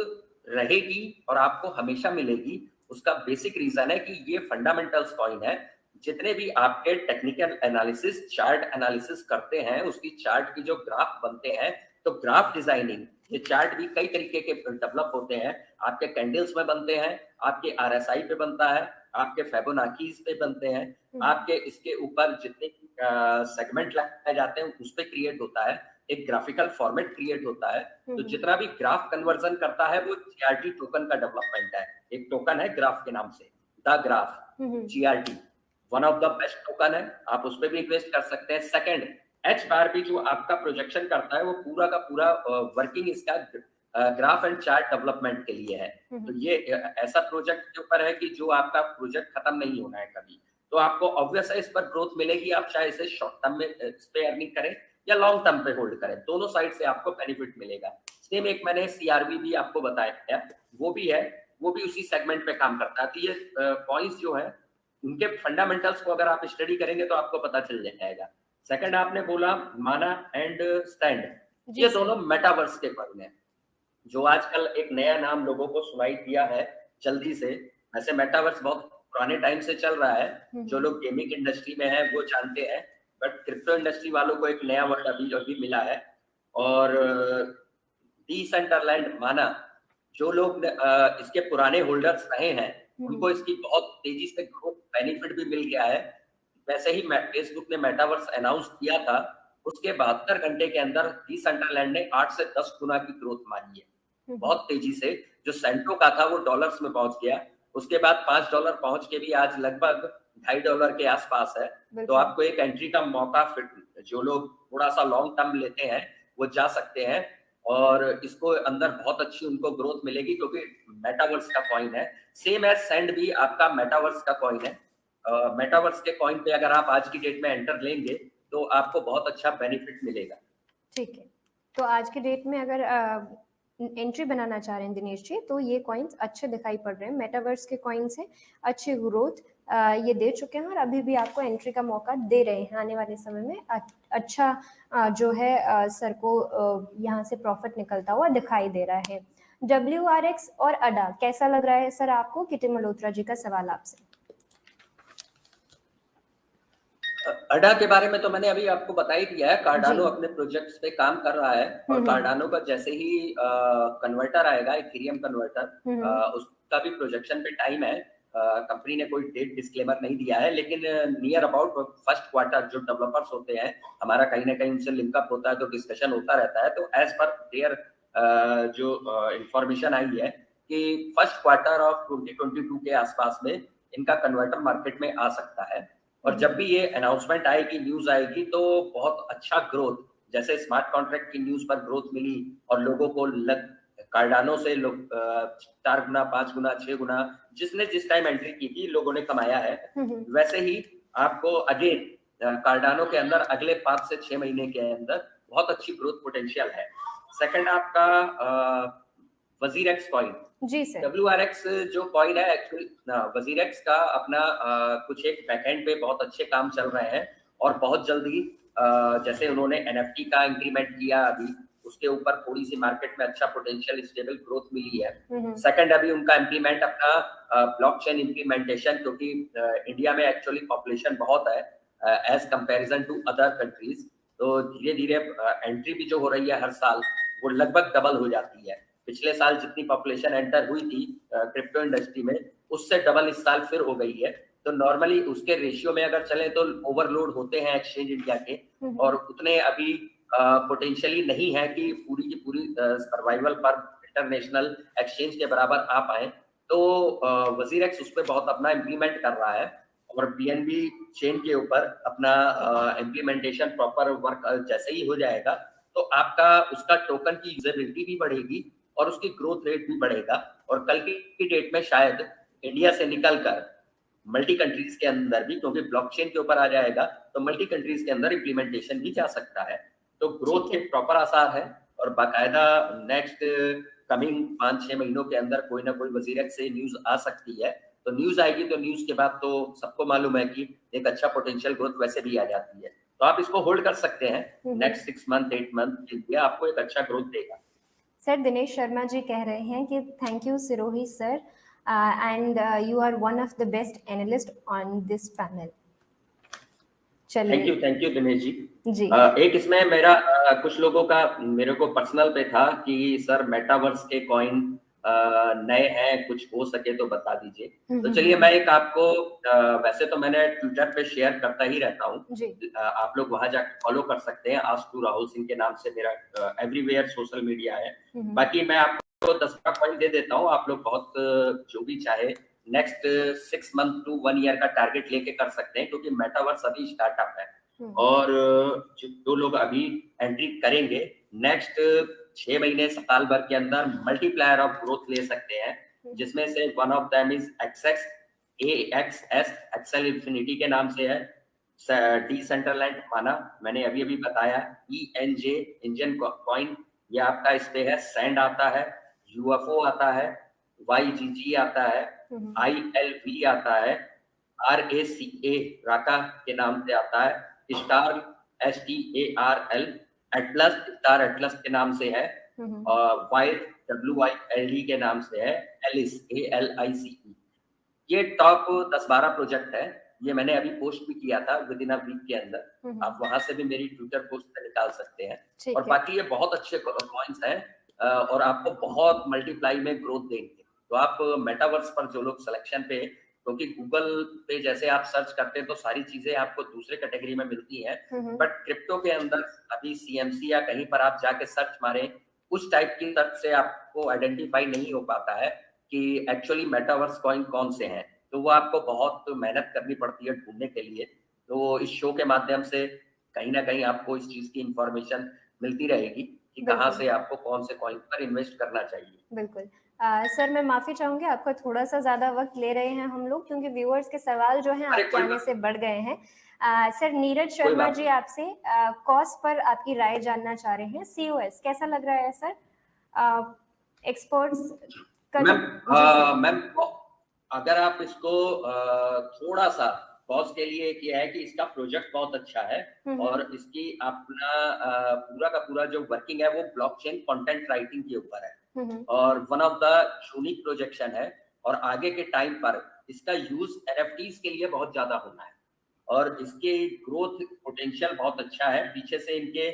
रहेगी और आपको हमेशा मिलेगी। उसका बेसिक रीजन है कि ये फंडामेंटल्स कॉइन है। जितने भी आपके टेक्निकल एनालिसिस, चार्ट एनालिसिस करते हैं, उसकी चार्ट की जो ग्राफ बनते हैं, तो ग्राफ डिजाइनिंग, ये चार्ट भी कई तरीके के डेवलप होते हैं। आपके कैंडल्स में बनते हैं, आपके आरएसआई पे बनता है, आपके फेबोनाकीज पे बनते हैं, आपके इसके ऊपर जितने सेगमेंट लगाए जाते हैं उस पे क्रिएट होता है, एक ग्राफिकल फॉर्मेट क्रिएट होता है। तो जितना भी ग्राफ कन्वर्जन करता है वो जीआरटी टोकन का डेवलपमेंट है। एक टोकन है ग्राफ के नाम से, the graph, GRT one of the best token है, आप उस पर भी इन्वेस्ट कर सकते हैं। सेकंड, एच बार भी जो आपका प्रोजेक्शन करता है, वो पूरा का पूरा वर्किंग इसका ग्राफ एंड चार्ट डेवलपमेंट के लिए है। तो ये ऐसा प्रोजेक्ट के ऊपर है कि जो आपका प्रोजेक्ट खत्म नहीं होना है कभी, तो आपको ऑब्वियस है इस पर ग्रोथ मिलेगी। आप चाहे इसे शॉर्ट टर्म में इस पे अर्निंग करें या लॉन्ग टर्म पे होल्ड करें, दोनों साइड से आपको बेनिफिट मिलेगा। सेम एक मैंने सीआरबी भी आपको बताया, वो भी है, वो भी उसी सेगमेंट पे काम करता है। तो ये कॉइन्स जो है, उनके फंडामेंटल्स को अगर आप स्टडी करेंगे तो आपको पता चल जाएगा। सेकंड आपने बोला माना एंड स्टैंड, ये दोनों मेटावर्स के कॉइन है, जो आजकल एक नया नाम लोगों को सुनाई दिया है जल्दी से। ऐसे मेटावर्स बहुत पुराने टाइम से चल रहा है, जो लोग गेमिंग इंडस्ट्री में है वो जानते हैं, बट क्रिप्टो इंडस्ट्री वालों को एक नया वर्ड अभी मिला है। और डिसेंट्रलैंड माना, जो लोग इसके पुराने होल्डर्स रहे हैं, उनको इसकी बहुत तेजी से ग्रोथ बेनिफिट भी मिल गया है। वैसे ही फेसबुक ने मेटावर्स अनाउंस किया था, उसके 72 घंटे के अंदर डिसेंट्रलैंड ने 8 से 10 गुना की ग्रोथ मानी है, बहुत तेजी से। जो सेंटो का था वो डॉलर्स में पहुंच गया, उसके बाद $5 पहुंच के भी आज लगभग $2.5 के आसपास है। तो आपको एक एंट्री का मौका, फिर जो लोग थोड़ा सा लॉन्ग टर्म लेते हैं वो जा सकते हैं, और इसको अंदर बहुत अच्छी उनको ग्रोथ मिलेगी, क्योंकि मेटावर्स का कॉइन है। सेम एज सेंड भी आपका मेटावर्स का कॉइन है। मेटावर्स के कॉइन पे अगर आप आज की डेट में एंटर लेंगे तो आपको बहुत अच्छा बेनिफिट मिलेगा। ठीक है, तो आज की डेट में अगर एंट्री बनाना चाह रहे हैं दिनेश जी, तो ये कॉइन्स अच्छे दिखाई पड़ रहे हैं। मेटावर्स के कॉइन्स हैं, अच्छी ग्रोथ ये दे चुके हैं और अभी भी आपको एंट्री का मौका दे रहे हैं। आने वाले समय में अच्छा जो है सर को यहाँ से प्रॉफिट निकलता हुआ दिखाई दे रहा है। WRX और अडा कैसा लग रहा है सर आपको? किटी मल्होत्रा जी का सवाल आपसे। अडा के बारे में तो मैंने अभी आपको बता ही दिया है। कार्डानो अपने प्रोजेक्ट्स पे काम कर रहा है और कार्डानो का जैसे ही कन्वर्टर आएगा, इथेरियम कन्वर्टर, उसका भी प्रोजेक्शन पे टाइम है। कंपनी ने कोई डेट डिस्क्लेमर नहीं दिया है, लेकिन नियर अबाउट फर्स्ट क्वार्टर जो डेवलपर्स होते हैं, हमारा कहीं ना कहीं उनसे लिंकअप होता है, तो डिस्कशन होता रहता है। तो एज पर देयर जो इंफॉर्मेशन आई है कि फर्स्ट क्वार्टर ऑफ 2022 के आसपास में इनका कन्वर्टर मार्केट में आ सकता है। और जब भी ये अनाउंसमेंट आएगी, न्यूज आएगी, तो बहुत अच्छा ग्रोथ, जैसे स्मार्ट कॉन्ट्रैक्ट की न्यूज पर ग्रोथ मिली और लोगों को कार्डानो से लोग 4 गुना, 5 गुना, 6 गुना, जिसने जिस टाइम एंट्री की थी लोगों ने कमाया है, वैसे ही आपको अगेन कार्डानो के अंदर अगले 5 से 6 महीने के अंदर बहुत अच्छी ग्रोथ पोटेंशियल है। सेकंड आपका वजीरेक्स कॉइन। जी सर। WRX जो कॉइन है, एक्चुअली वजीरेक्स का अपना कुछ एक बैकएंड पे बहुत अच्छे काम चल रहे हैं और बहुत जल्दी जैसे उन्होंने NFT का इंक्रीमेंट किया, अभी उसके ऊपर थोड़ी सी मार्केट में अच्छा पोटेंशियल स्टेबल ग्रोथ मिली है। सेकंड अभी उनका इम्प्लीमेंट अपना ब्लॉकचेन इम्प्लीमेंटेशन, क्योंकि इंडिया में एक्चुअली पॉपुलेशन बहुत है as comparison to other countries, तो धीरे धीरे एंट्री भी जो हो रही है हर साल वो लगभग डबल हो जाती है। पिछले साल जितनी पॉपुलेशन एंटर हुई थी क्रिप्टो इंडस्ट्री में, उससे डबल इस साल फिर हो गई है। तो नॉर्मली उसके रेशियो में अगर चले तो ओवरलोड होते हैं एक्सचेंज इंडिया के, और उतने अभी पोटेंशियली नहीं है कि पूरी की पूरी सर्वाइवल पर इंटरनेशनल एक्सचेंज के बराबर आ पाए। तो वजीरेक्स उस पर बहुत अपना इम्प्लीमेंट कर रहा है और BNB चेन के ऊपर अपना इम्प्लीमेंटेशन प्रॉपर वर्क जैसे ही हो जाएगा, तो आपका उसका टोकन की यूजेबिलिटी भी बढ़ेगी और उसकी ग्रोथ रेट भी बढ़ेगा। और कल की डेट में शायद इंडिया से निकलकर मल्टी कंट्रीज के अंदर भी, क्योंकि ब्लॉकचेन के ऊपर आ जाएगा, तो मल्टी कंट्रीज के अंदर इम्प्लीमेंटेशन भी जा सकता है। तो ग्रोथ के प्रॉपर आसार है और बाकायदा नेक्स्ट कमिंग 5-6 महीनों के अंदर कोई ना कोई वजीरेक्स से न्यूज आ सकती है। तो न्यूज आएगी तो न्यूज के बाद तो सबको मालूम है कि एक अच्छा पोटेंशियल ग्रोथ वैसे भी आ जाती है। तो आप इसको होल्ड कर सकते हैं नेक्स्ट 6 मंथ 8 मंथ के लिए, आपको एक अच्छा ग्रोथ देगा। सर दिनेश शर्मा जी कह रहे हैं कि thank you Sirohi sir and you are one of the best analyst on this panel. Thank you Dinesh ji. एक इसमें मेरा कुछ लोगों का मेरे को पर्सनल पे था कि सर मेटावर्स के कॉइन नए हैं, कुछ हो सके तो बता दीजिए। तो चलिए मैं एक आपको वैसे तो मैंने ट्विटर पे शेयर करता ही रहता हूँ, आप लोग वहां जाकर फॉलो कर सकते हैं। आस्क टू राहुल सिंह के नाम से मेरा एवरीवेयर सोशल मीडिया है। बाकी मैं आपको 10 कॉइन दे देता हूँ, आप लोग बहुत जो भी चाहे नेक्स्ट 6 मंथ टू 1 ईयर का टारगेट लेके कर सकते हैं, क्योंकि मेटावर्स अभी स्टार्टअप है और जो लोग अभी एंट्री करेंगे नेक्स्ट 6 महीने साल भर के अंदर मल्टीप्लायर ऑफ ग्रोथ ले सकते हैं, जिसमें से one of them is AXS Axie Infinity के नाम से है, डिसेंट्रलैंड माना मैंने अभी अभी बताया, ENJ इंजन कॉइन ये आपका इस पे है, सैंड आता है, UFO आता है, YGG आता है, ILV आता है, RACA राका के नाम से आता है, star STARL Atlas, star Atlas के नाम से है, और वाइल्ड WILD के नाम से है, एलिस ALICE। ये टॉप 10-12 प्रोजेक्ट है, ये मैंने अभी पोस्ट भी किया था विद इन अ वीक के अंदर, आप वहां से भी मेरी ट्विटर पोस्ट पे निकाल सकते हैं। और बाकी ये बहुत अच्छे कॉइन्स हैं और आपको बहुत मल्टीप्लाई में ग्रोथ देंगे। तो आप मेटावर्स पर जो लोग सिलेक्शन पे, क्योंकि गूगल पे जैसे आप सर्च करते हैं तो सारी चीजें आपको दूसरे कैटेगरी में मिलती हैं, बट क्रिप्टो के अंदर अभी CMC या कहीं पर आप जाके सर्च मारें, उस टाइप की सर्च से आपको आइडेंटिफाई नहीं हो पाता है कि एक्चुअली मेटावर्स कॉइन कौन से हैं। तो वो आपको बहुत मेहनत करनी पड़ती है ढूंढने के लिए। तो इस शो के माध्यम से कहीं ना कहीं आपको इस चीज की इंफॉर्मेशन मिलती रहेगी कि कहाँ से आपको कौन से कॉइन पर इन्वेस्ट करना चाहिए। बिल्कुल। सर मैं माफी चाहूंगी, आपका थोड़ा सा ज्यादा वक्त ले रहे हैं हम लोग, क्योंकि व्यूअर्स के सवाल जो हैं आपके आने से बढ़ गए हैं। सर नीरज शर्मा जी आपसे कॉस्ट पर आपकी राय जानना चाह रहे हैं। COS कैसा लग रहा है सर? एक्सपोर्ट्स का मैम अगर आप इसको थोड़ा सा पॉज के लिए किया है कि इसका प्रोजेक्ट बहुत अच्छा है और इसकी अपना पूरा का पूरा जो वर्किंग है वो ब्लॉकचेन कंटेंट राइटिंग के ऊपर है और one of the unique projection है और आगे के टाइम पर इसका यूज एनएफटीज के लिए बहुत ज्यादा होना है और इसके ग्रोथ पोटेंशियल बहुत अच्छा है। पीछे से इनके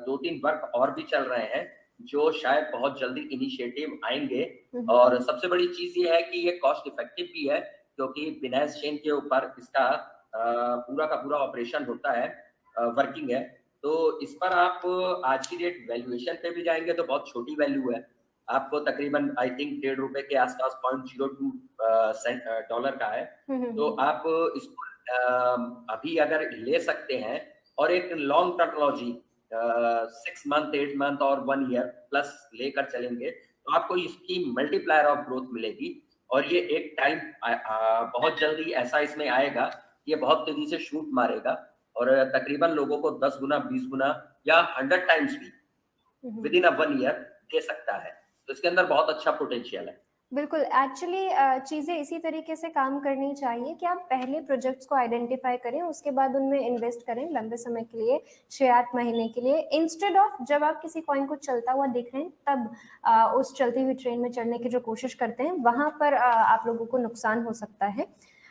2-3 वर्क और भी चल रहे हैं जो शायद बहुत जल्दी इनिशिएटिव आएंगे और सबसे बड़ी चीज ये है कि ये कॉस्ट इफेक्टिव भी है क्योंकि बिनांस चेन के ऊपर इसका पूरा का पूरा ऑपरेशन होता है, वर्किंग है। तो इस पर आप आज की डेट वैल्यूएशन पे भी जाएंगे तो बहुत छोटी वैल्यू है, आपको तकरीबन आई थिंक ₹1.5 के आसपास $0.02 का है। तो आप इसको अभी अगर ले सकते हैं और एक लॉन्ग टर्मोलॉजी 6 मंथ 8 मंथ और 1 ईयर प्लस लेकर चलेंगे तो आपको इसकी मल्टीप्लायर ऑफ ग्रोथ मिलेगी और ये एक टाइम बहुत जल्दी ऐसा इसमें आएगा, ये बहुत तेजी से शूट मारेगा और तकरीबन लोगों को 10 गुना 20 गुना या 100 टाइम्स भी विद इन 1 ईयर दे सकता है। तो इसके अंदर बहुत अच्छा पोटेंशियल है। बिल्कुल, एक्चुअली चीज़ें इसी तरीके से काम करनी चाहिए कि आप पहले प्रोजेक्ट्स को आइडेंटिफाई करें, उसके बाद उनमें इन्वेस्ट करें लंबे समय के लिए, 6-8 महीने के लिए, इंस्टेड ऑफ जब आप किसी कॉइन को चलता हुआ देख रहे हैं तब उस चलती हुई ट्रेन में चढ़ने की जो कोशिश करते हैं वहाँ पर आप लोगों को नुकसान हो सकता है।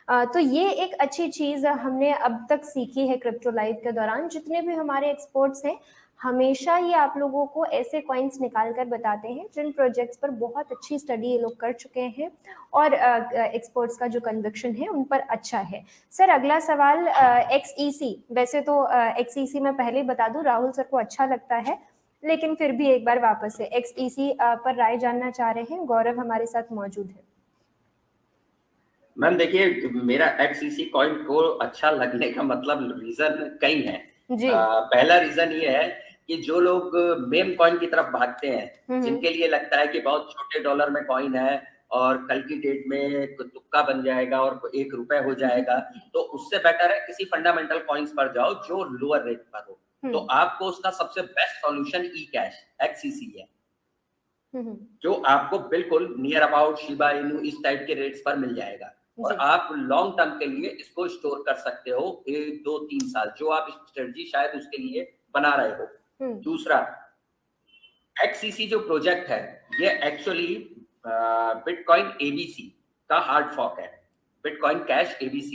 तो ये एक अच्छी चीज़ हमने अब तक सीखी है क्रिप्टो लाइव के दौरान। जितने भी हमारे एक्सपर्ट्स हैं हमेशा ये आप लोगों को ऐसे कॉइन्स निकाल कर बताते हैं जिन प्रोजेक्ट्स पर बहुत अच्छी स्टडी ये लोग कर चुके हैं और एक्सपर्ट्स का जो कन्विक्शन है उन पर अच्छा है। सर अगला सवाल XEC, वैसे तो XEC मैं पहले ही बता दूं राहुल सर को अच्छा लगता है लेकिन फिर भी एक बार वापस से XEC पर राय जानना चाह रहे हैं। गौरव हमारे साथ मौजूद है। मैम देखिए, मेरा XEC कॉइन को अच्छा लगने का मतलब रीजन कई है। पहला रीजन ये है कि जो लोग मेम कॉइन की तरफ भागते हैं, जिनके लिए लगता है कि बहुत छोटे डॉलर में कॉइन है और कल की डेट में तुक्का बन जाएगा और ₹1 हो जाएगा, तो उससे बेटर है किसी फंडामेंटल कॉइन्स पर जाओ जो लोअर रेट पर हो। तो आपको उसका सबसे बेस्ट सॉल्यूशन eCash XEC है, जो आपको बिल्कुल नियर अबाउट शिबा इनू इस टाइप के रेट्स पर मिल जाएगा और आप लॉन्ग टर्म के लिए इसको स्टोर कर सकते हो 1, 2, 3 साल, जो आप स्ट्रेटजी शायद उसके लिए बना रहे हो। दूसरा, XEC जो प्रोजेक्ट है ये एक्चुअली बिटकॉइन ABC का हार्ड फॉर्क है। बिटकॉइन कैश ABC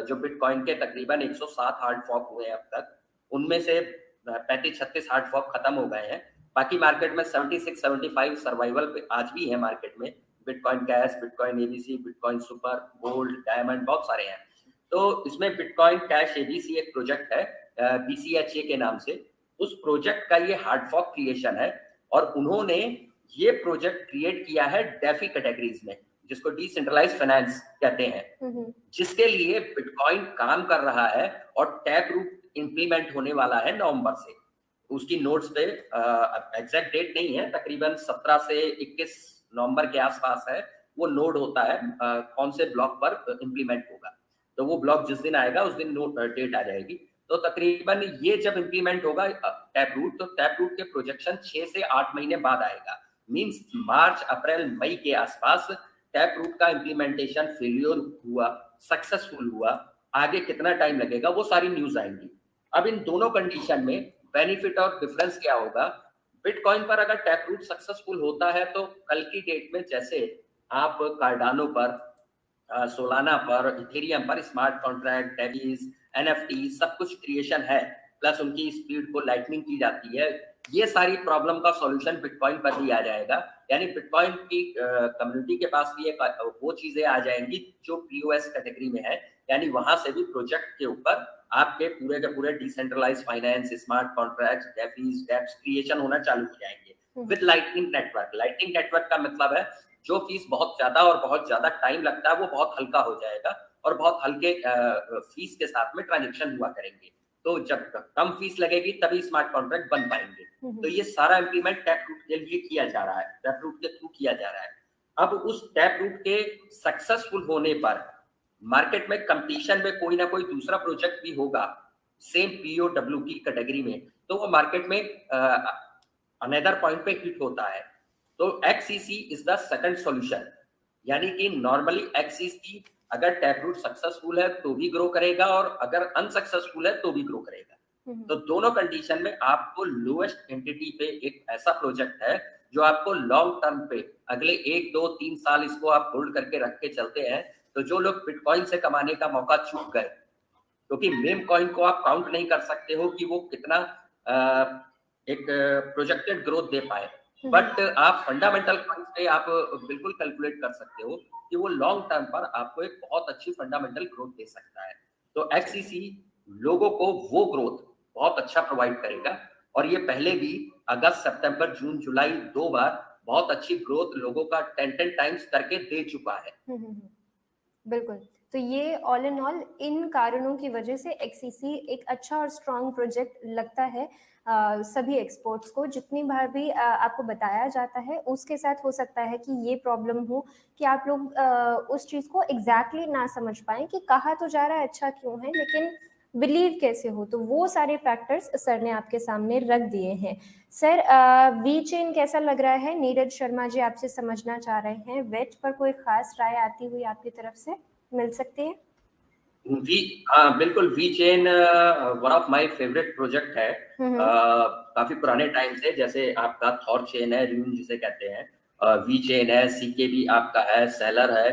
जो बिटकॉइन के तकरीबन 107 हार्ड फॉर्क हुए हैं अब तक, उनमें से 35-36 हार्ड फॉर्क खत्म हो गए हैं। बाकी मार्केट में 76-75 सर्वाइवल पे आज भी है मार्केट में। Bitcoin cash, bitcoin ABC, bitcoin super, gold, diamond, बहुत सारे हैं। तो इसमें बिटकॉइन कैश ABC एक प्रोजेक्ट है BCHA के नाम से। उस प्रोजेक्ट का ये हार्ड फॉर्क क्रिएशन है और उन्होंने ये प्रोजेक्ट क्रिएट किया है डेफी कैटेगरीज में, जिसको डिसेंट्रलाइज्ड फाइनेंस कहते हैं, जिसके लिए बिटकॉइन काम कर रहा है और टैप रूट इंप्लीमेंट होने वाला है नवंबर से। उसकी नोट्स पे एग्जैक्ट डेट नहीं है, तकरीबन 17 से 21 नवंबर के आसपास है वो नोड होता है कौन से ब्लॉक पर इंप्लीमेंट होगा। तो वो ब्लॉक जिस दिन आएगा उस दिन डेट आ जाएगी। तो तकरीबन ये जब इंप्लीमेंट होगा टैप रूट, तो टैप रूट के प्रोजेक्शन 6 से 8 महीने बाद आएगा। मींस मार्च, अप्रैल, मई के आसपास टैप रूट का इंप्लीमेंटेशन फेलियर हुआ, सक्सेसफुल हुआ, आगे कितना टाइम लगेगा वो सारी न्यूज आएंगी। अब इन दोनों कंडीशन में बेनिफिट और डिफरेंस क्या होगा? बिटकॉइन पर अगर टैप रूट सक्सेसफुल होता है तो कल की डेट में जैसे आप कार्डानो पर, सोलाना पर, इथेरियम पर स्मार्ट कॉन्ट्रैक्ट, डेवीज, NFT सब कुछ क्रिएशन है, प्लस उनकी स्पीड को लाइटनिंग की जाती है। ये सारी प्रॉब्लम का सॉल्यूशन बिटकॉइन पर भी आ जाएगा। यानी बिटकॉइन की कम्युनिटी के पास भी वो चीजें आ जाएंगी जो POS कैटेगरी में है, यानी वहां से भी प्रोजेक्ट के ऊपर आपके पूरे के पूरे decentralised finance, smart contracts, DeFis, dApps creation होना चालू हो जाएंगे with lightning network. Lightning network का मतलब है जो फीस बहुत ज्यादा और बहुत ज्यादा टाइम लगता है वो बहुत हल्का हो जाएगा और बहुत हल्के फीस के साथ में ट्रांजेक्शन हुआ करेंगे। तो जब कम फीस लगेगी तभी स्मार्ट कॉन्ट्रैक्ट बन पाएंगे। तो ये सारा इंप्लीमेंट टैप रूट के लिए किया जा रहा है, टैप रूट के थ्रू किया जा रहा है। अब उस टैप रूट के सक्सेसफुल होने पर मार्केट में कंपटीशन में कोई ना कोई दूसरा प्रोजेक्ट भी होगा सेम POW की कैटेगरी में, तो वो मार्केट में अनदर पॉइंट पे हिट होता है। तो XCC is the second solution, यानी कि नॉर्मली XCC अगर टैपरूट सक्सेसफुल है तो भी ग्रो करेगा और अगर अनसक्सेसफुल है तो भी ग्रो करेगा। तो दोनों कंडीशन में आपको लोएस्ट एंटिटी पे एक ऐसा प्रोजेक्ट है जो आपको लॉन्ग टर्म पे अगले 1, 2, 3 साल इसको आप होल्ड करके रख के चलते हैं। तो जो लोग बिटकॉइन से कमाने का मौका चूक गए, क्योंकि मेम कॉइन को आप काउंट नहीं कर सकते हो कि वो कितना एक प्रोजेक्टेड ग्रोथ दे पाए, बट आप फंडामेंटल कॉइन्स पे आप बिल्कुल कैलकुलेट कर सकते हो कि वो लॉन्ग टर्म पर आपको एक बहुत अच्छी फंडामेंटल ग्रोथ दे सकता है। तो XCC लोगों को वो ग्रोथ बहुत अच्छा प्रोवाइड करेगा और ये पहले भी अगस्त, सितंबर, जून, जुलाई 2 बार बहुत अच्छी ग्रोथ लोगों का 10 टाइम्स करके दे चुका है। बिल्कुल। तो ये ऑल इन ऑल इन कारणों की वजह से XCC एक अच्छा और स्ट्रॉन्ग प्रोजेक्ट लगता है सभी एक्सपर्ट्स को। जितनी बार भी आपको बताया जाता है उसके साथ हो सकता है कि ये प्रॉब्लम हो कि आप लोग उस चीज़ को एग्जैक्टली ना समझ पाएं कि कहा तो जा रहा है अच्छा क्यों है, लेकिन बिलीव कैसे हो। तो वो सारे फैक्टर्स सर ने आपके सामने रख दिए हैं। सर, वी चेन कैसा लग रहा है? नीरज शर्मा जी आपसे समझना चाह रहे हैं, वेट पर कोई खास राय आती हुई आपकी तरफ से मिल सकती है? बिल्कुल, VeChain one of my favourite project है। काफी पुराने टाइम से, जैसे आपका थॉर चेन है, र्यून जिसे कहते हैं, वी चेन है, CKB आपका है, सेलर है।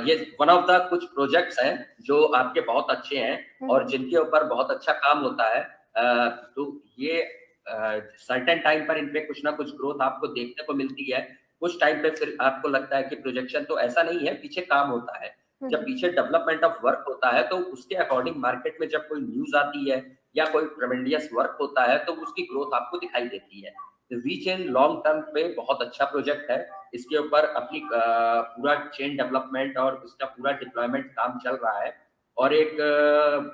ये वन ऑफ द कुछ प्रोजेक्ट्स हैं जो आपके बहुत अच्छे हैं और जिनके ऊपर बहुत अच्छा काम होता है। तो ये सर्टेन टाइम पर इनपे कुछ ना कुछ ग्रोथ आपको देखने को मिलती है, कुछ टाइम पे फिर आपको लगता है कि प्रोजेक्शन तो ऐसा नहीं है, पीछे काम होता है। जब पीछे डेवलपमेंट ऑफ वर्क होता है तो उसके अकॉर्डिंग मार्केट में जब कोई न्यूज आती है या कोई ट्रेमेंडियस वर्क होता है तो उसकी ग्रोथ आपको दिखाई देती है। वी चेन लॉन्ग टर्म पे बहुत अच्छा प्रोजेक्ट है। इसके ऊपर अपनी पूरा चेन डेवलपमेंट और इसका पूरा डिप्लॉयमेंट काम चल रहा है और एक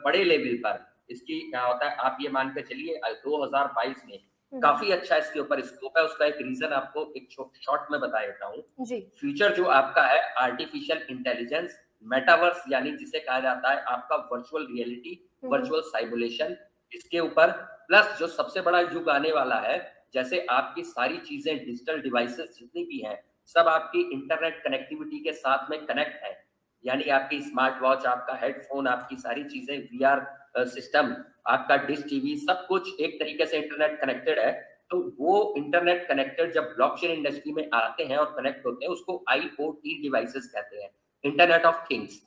बड़े लेवल पर इसकी क्या होता है, आप ये मान के चलिए 2022 में काफी अच्छा इसके ऊपर स्कोप है। उसका एक रीजन आपको एक शॉर्ट में बता देता हूँ। फ्यूचर जो आपका है आर्टिफिशियल इंटेलिजेंस, मेटावर्स यानी जिसे कहा जाता है आपका वर्चुअल रियलिटी, वर्चुअल साइमुलेशन, इसके ऊपर प्लस जो सबसे बड़ा युग आने वाला है, जैसे आपकी सारी चीजें डिजिटल डिवाइसेस जितनी भी हैं सब आपकी इंटरनेट कनेक्टिविटी के साथ में कनेक्ट है, यानी आपकी स्मार्ट वॉच, आपका हेडफोन, आपकी सारी चीजें, VR सिस्टम, आपका डिश टीवी, सब कुछ एक तरीके से इंटरनेट कनेक्टेड है। तो वो इंटरनेट कनेक्टेड जब ब्लॉकचेन इंडस्ट्री में आते हैं और कनेक्ट होते हैं उसको IoT डिवाइसेस कहते हैं, इंटरनेट ऑफ थिंग्स।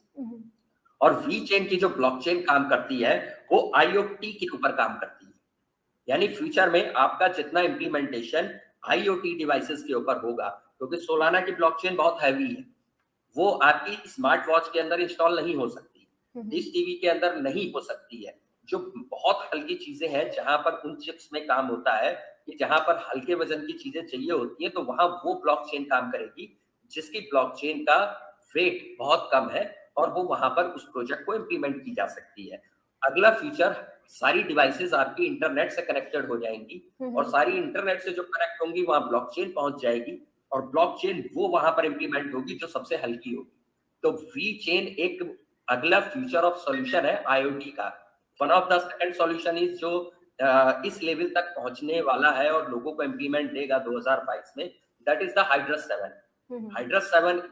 और वी चेन की जो ब्लॉकचेन काम करती है वो IoT के ऊपर काम करती है, यानी फ्यूचर में आपका जितना इम्प्लीमेंटेशन IoT डिवाइसेस के ऊपर होगा, क्योंकि सोलाना की ब्लॉकचेन बहुत हैवी है, वो आपकी स्मार्ट वॉच के अंदर इंस्टॉल नहीं हो सकती, डिश टीवी के अंदर नहीं हो सकती है। जो बहुत हल्की चीजें हैं जहां पर उन चिप्स में काम होता है कि जहां पर हल्के वजन की चीजें चाहिए होती है तो वहां वो ब्लॉकचेन काम करेगी जिसकी ब्लॉकचेन का वेट बहुत कम है और वो वहां पर उस प्रोजेक्ट को इम्प्लीमेंट की जा सकती है। अगला फीचर, सारी डिवाइसेस आपकी इंटरनेट से कनेक्टेड हो जाएंगी और सारी इंटरनेट से जो कनेक्ट होंगी वहां ब्लॉकचेन पहुंच जाएगी और ब्लॉकचेन वो वहां पर इम्प्लीमेंट होगी जो सबसे हल्की होगी। तो वी चेन एक अगला फ्यूचर ऑफ सॉल्यूशन है IoT का। One of the second solution is जो इस लेवल तक पहुंचने वाला है और लोगों को इम्प्लीमेंट देगा 2022 में, that is the Hydrus 7। Hydrus 7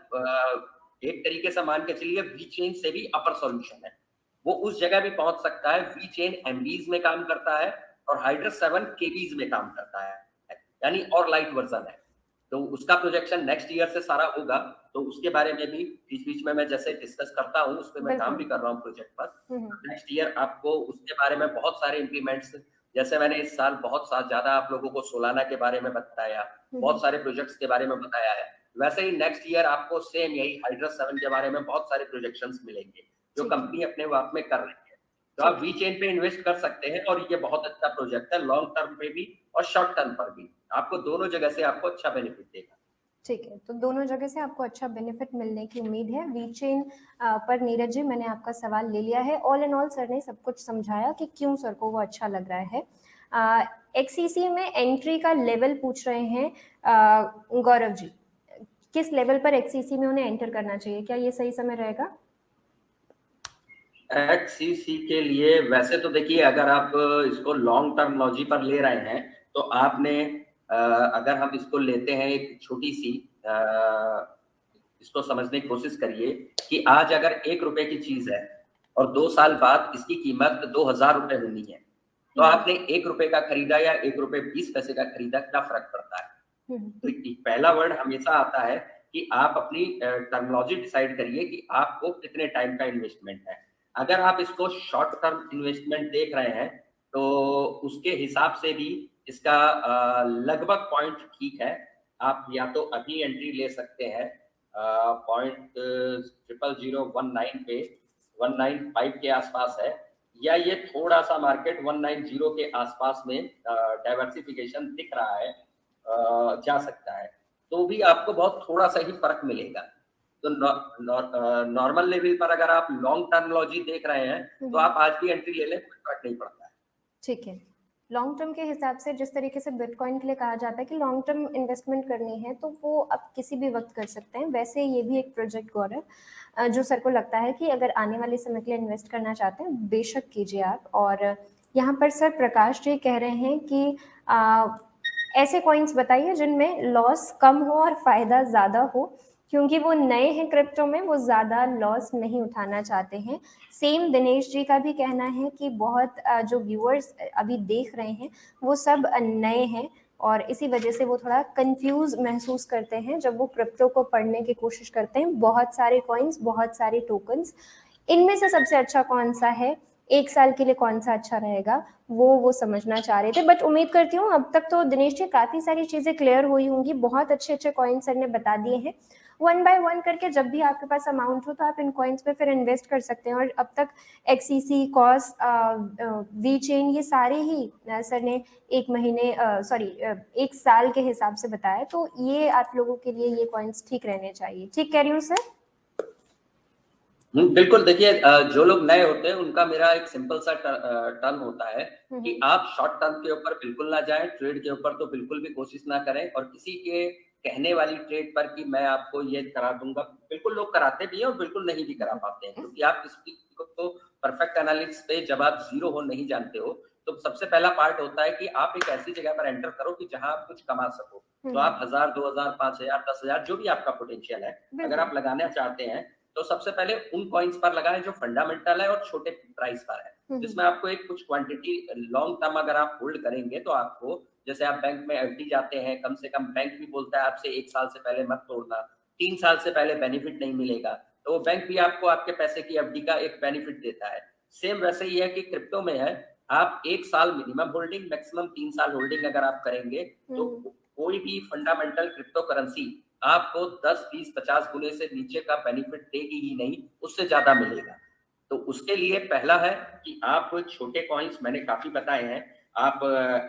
एक तरीके से मान के चलिए वी चेन से भी अपर सॉल्यूशन है, वो उस जगह भी पहुंच सकता है। वी चेन MBs में काम करता है और हाइड्रस 7 KBs में काम करता है, यानी और लाइट वर्जन है। तो उसका प्रोजेक्शन नेक्स्ट ईयर से सारा होगा, तो उसके बारे में भी बीच बीच में मैं जैसे डिस्कस करता हूँ, उस पर मैं काम भी कर रहा हूँ प्रोजेक्ट पर। नेक्स्ट ईयर आपको उसके बारे में बहुत सारे इंप्लीमेंट्स, जैसे मैंने इस साल बहुत ज्यादा आप लोगों को सोलाना के बारे में बताया, बहुत सारे प्रोजेक्ट्स के बारे में बताया है, वैसे ही नेक्स्ट ईयर आपको सेम यही हाइड्रस 7 के बारे में बहुत सारे प्रोजेक्शंस मिलेंगे जो कंपनी अपने आप में कर रही है। तो आप वी चेन पे इन्वेस्ट कर सकते हैं और ये बहुत अच्छा प्रोजेक्ट है, लॉन्ग टर्म पे भी और शॉर्ट टर्म पर भी आपको दोनों जगह से आपको अच्छा बेनिफिट देगा। ठीक है, तो दोनों जगह से आपको अच्छा बेनिफिट मिलने की उम्मीद है। वी चेन पर नीरज जी मैंने आपका सवाल ले लिया है। ऑल इन ऑल सर ने सब कुछ समझाया कि क्यों सर को वो अच्छा लग रहा है। XCC में एंट्री का लेवल पूछ रहे हैं गौरव जी, किस लेवल पर XCC में उन्हें एंटर करना चाहिए, क्या ये सही समय रहेगा? XCC के लिए वैसे तो देखिए, अगर आप इसको लॉन्ग टर्म लॉजी पर ले रहे हैं तो आपने अगर हम इसको लेते हैं एक छोटी सी इसको समझने की कोशिश करिए कि आज अगर 1 रुपए की चीज है और 2 साल बाद इसकी कीमत 2000 रुपए होनी है, तो आपने 1 रुपए का खरीदा या 1 रुपए 20 पैसे का खरीदा, क्या फर्क पड़ता है? तो पहला वर्ड हमेशा आता है कि आप अपनी टर्मिनोलॉजी डिसाइड करिए कि आपको कितने टाइम का इन्वेस्टमेंट है। अगर आप इसको शॉर्ट टर्म इन्वेस्टमेंट देख रहे हैं, तो उसके हिसाब से भी इसका लगभग पॉइंट ठीक है। आप या तो अभी एंट्री ले सकते हैं पॉइंट 00019 पे 195 के आसपास है, या ये थोड़ा सा मार्केट 190 के आसपास में डाइवर्सिफिकेशन दिख रहा है, जा सकता है, तो भी आपको बहुत थोड़ा सा ही फर्क मिलेगा। तो नॉर्मल लेवल पर अगर आप लॉन्ग टर्मिनोलॉजी देख रहे हैं, तो आप आज भी एंट्री ले लें, कोई फर्क नहीं पड़ता है। ठीक है। लॉन्ग टर्म के हिसाब से जिस तरीके से बिटकॉइन के लिए कहा जाता है कि लॉन्ग टर्म इन्वेस्टमेंट करनी है, तो वो आप किसी भी वक्त कर सकते हैं। वैसे ये भी एक प्रोजेक्ट गौरव जो सर को लगता है कि अगर आने वाले समय के लिए इन्वेस्ट करना चाहते हैं, बेशक कीजिए आप। और यहाँ पर सर प्रकाश जी कह रहे हैं कि ऐसे कॉइन्स बताइए जिनमें लॉस कम हो और फायदा ज़्यादा हो, क्योंकि वो नए हैं क्रिप्टो में, वो ज़्यादा लॉस नहीं उठाना चाहते हैं। सेम दिनेश जी का भी कहना है कि बहुत जो व्यूअर्स अभी देख रहे हैं वो सब नए हैं और इसी वजह से वो थोड़ा कंफ्यूज महसूस करते हैं जब वो क्रिप्टो को पढ़ने की कोशिश करते हैं। बहुत सारे कॉइन्स, बहुत सारे टोकन्स, इनमें से सबसे अच्छा कौन सा है, 1 साल के लिए कौन सा अच्छा रहेगा, वो समझना चाह रहे थे। बट उम्मीद करती हूँ अब तक तो दिनेश जी काफ़ी सारी चीज़ें क्लियर हुई होंगी। बहुत अच्छे अच्छे कॉइन्स सर ने बता दिए हैं। 1 बाय 1 करके जब भी आपके पास अमाउंट हो तो आप इन कॉइन्स पे फिर इन्वेस्ट कर सकते हैं। और अब तक XCC, कॉस, वी चेन, ये सारे ही सर ने 1 महीने 1 साल के हिसाब से बताया, तो ये आप लोगों के लिए ये कॉइन्स ठीक रहने चाहिए। ठीक कह रही हूँ सर? बिल्कुल। देखिए, जो लोग नए होते हैं उनका मेरा एक सिंपल सा टर्न होता है कि आप शॉर्ट टर्म के ऊपर बिल्कुल ना जाएं, ट्रेड के ऊपर तो बिल्कुल भी कोशिश ना करें, और किसी के कहने वाली ट्रेड पर कि मैं आपको ये करा दूंगा, बिल्कुल लोग कराते भी हैं और बिल्कुल नहीं भी करा पाते हैं, क्योंकि आप किसी को परफेक्ट एनालिसिस पे जब आप जीरो हो नहीं जानते हो, तो सबसे पहला पार्ट होता है कि आप एक ऐसी जगह पर एंटर करो कि जहां आप कुछ कमा सको। तो आप 1000, 2000, 5000, 10,000 जो भी आपका पोटेंशियल है, अगर आप लगाना चाहते हैं, तो सबसे पहले उन कॉइन्स पर लगाएं जो फंडामेंटल है और छोटे प्राइस पर है, जिसमें आपको एक कुछ क्वांटिटी लॉन्ग टर्म अगर आप होल्ड करेंगे, तो आपको, जैसे आप बैंक में FD जाते हैं, कम से कम बैंक भी बोलता है आपसे 1 साल से पहले मत तोड़ना, 3 साल से पहले बेनिफिट नहीं मिलेगा, तो वो बैंक भी आपको आपके पैसे की FD का एक बेनिफिट देता है। सेम वैसे ही है कि क्रिप्टो में है, आप 1 साल मिनिमम होल्डिंग, मैक्सिमम 3 साल होल्डिंग अगर आप करेंगे, तो कोई भी फंडामेंटल क्रिप्टो करेंसी आपको 10, 20, 50 गुने से नीचे का बेनिफिट देगी ही नहीं, उससे ज्यादा मिलेगा। तो उसके लिए पहला है कि आप छोटे कॉइन्स मैंने काफी बताए हैं, आप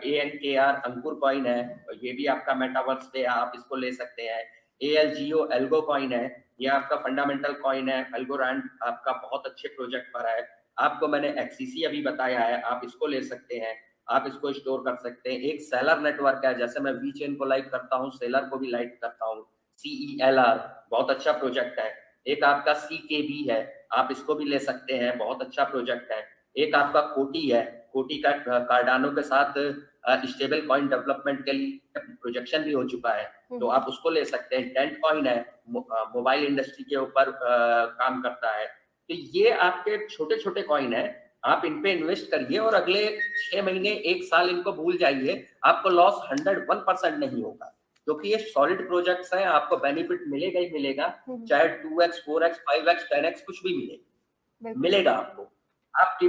ANKR अंकुर कॉइन है, ये भी आपका मेटावर्स पे आप इसको ले सकते हैं। ALGO एल्गो कॉइन है, ये आपका फंडामेंटल कॉइन है। एल्गोरैंड आपका बहुत अच्छे प्रोजेक्ट पर है। आपको मैंने XCC अभी बताया है, आप इसको ले सकते हैं, आप इसको स्टोर कर सकते हैं। एक सेलर नेटवर्क है, जैसे मैं वी चेन को लाइक करता हूँ, सेलर को भी लाइक करता हूँ। CELR बहुत अच्छा प्रोजेक्ट है। एक आपका CKB है, आप इसको भी ले सकते हैं, बहुत अच्छा प्रोजेक्ट है। एक आपका कोटी है, कोटी का कार्डानो के साथ स्टेबल कॉइन डेवलपमेंट के लिए प्रोजेक्शन भी हो चुका है, तो आप उसको ले सकते हैं। टेंट कॉइन है, मोबाइल इंडस्ट्री के ऊपर काम करता है। तो ये आपके छोटे छोटे कॉइन है, आप इन पे इन्वेस्ट करिए और अगले 6 महीने 1 साल इनको भूल जाइए, आपको लॉस 101% नहीं होगा, क्योंकि ये सॉलिड प्रोजेक्ट्स हैं, आपको बेनिफिट मिलेगा ही मिलेगा, चाहे 2x, 4x, 5x, 10x कुछ भी मिलेगा आपको। आपकी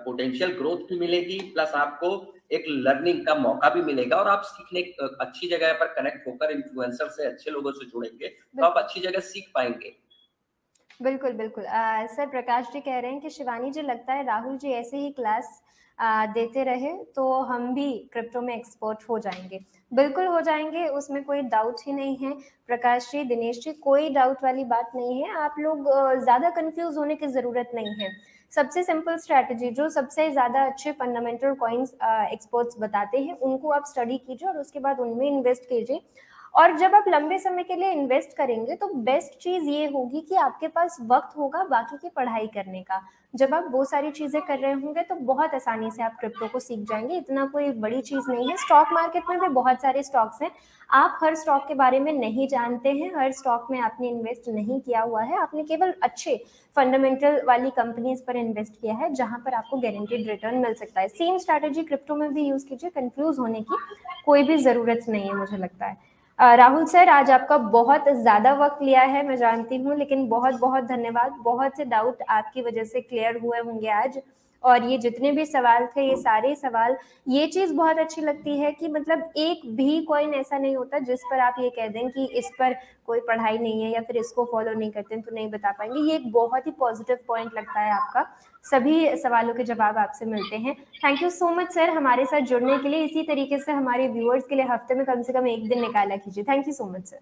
पोटेंशियल ग्रोथ भी मिलेगी, प्लस आपको एक लर्निंग का मौका भी मिलेगा, और आप सीखने अच्छी जगह पर कनेक्ट होकर इन्फ्लुएंसर से, अच्छे लोगों से जुड़ेंगे, तो आप अच्छी जगह सीख पाएंगे। बिल्कुल बिल्कुल। सर प्रकाश जी कह रहे हैं कि शिवानी जी, लगता है राहुल जी ऐसे ही क्लास देते रहे तो हम भी क्रिप्टो में एक्सपर्ट हो जाएंगे। बिल्कुल हो जाएंगे, उसमें कोई डाउट ही नहीं है। प्रकाश जी, दिनेश जी, कोई डाउट वाली बात नहीं है। आप लोग ज़्यादा कंफ्यूज होने की ज़रूरत नहीं है। सबसे सिंपल स्ट्रैटेजी, जो सबसे ज़्यादा अच्छे फंडामेंटल कॉइन्स एक्सपर्ट्स बताते हैं, उनको आप स्टडी कीजिए और उसके बाद उनमें इन्वेस्ट कीजिए। और जब आप लंबे समय के लिए इन्वेस्ट करेंगे तो बेस्ट चीज ये होगी कि आपके पास वक्त होगा बाकी की पढ़ाई करने का। जब आप वो सारी चीजें कर रहे होंगे तो बहुत आसानी से आप क्रिप्टो को सीख जाएंगे, इतना कोई बड़ी चीज नहीं है। स्टॉक मार्केट में भी बहुत सारे स्टॉक्स हैं, आप हर स्टॉक के बारे में नहीं जानते हैं, हर स्टॉक में आपने इन्वेस्ट नहीं किया हुआ है, आपने केवल अच्छे फंडामेंटल वाली कंपनीज पर इन्वेस्ट किया है जहां पर आपको गारंटीड रिटर्न मिल सकता है। सेम स्ट्रैटेजी क्रिप्टो में भी यूज कीजिए, कंफ्यूज होने की कोई भी जरूरत नहीं है मुझे लगता है। राहुल सर, आज आपका बहुत ज्यादा वक्त लिया है मैं जानती हूँ, लेकिन बहुत बहुत धन्यवाद। बहुत से डाउट आपकी वजह से क्लियर हुए होंगे आज, और ये जितने भी सवाल थे ये सारे सवाल, ये चीज बहुत अच्छी लगती है कि मतलब एक भी कॉइन ऐसा नहीं होता जिस पर आप ये कह दें कि इस पर कोई पढ़ाई नहीं है या फिर इसको फॉलो नहीं करते हैं तो नहीं बता पाएंगे। ये एक बहुत ही पॉजिटिव पॉइंट लगता है आपका। सभी सवालों के जवाब आपसे मिलते हैं। Thank you so much sir हमारे साथ जुड़ने के लिए। इसी तरीके से हमारे व्यूअर्स के लिए हफ्ते में कम से कम एक दिन निकाला कीजिए। Thank you so much sir.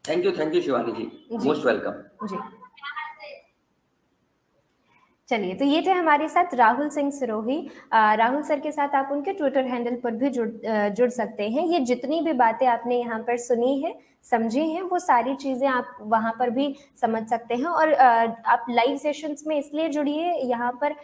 Thank you Shivani ji, most welcome ji. चलिए, तो ये थे हमारे साथ राहुल सिंह सिरोही। राहुल सर के साथ आप उनके ट्विटर हैंडल पर भी जुड़ सकते हैं। ये जितनी भी बातें आपने यहाँ पर सुनी है, समझी हैं, वो सारी चीजें आप वहां पर भी समझ सकते हैं। और आप लाइव सेशंस में इसलिए जुड़िए, यहाँ पर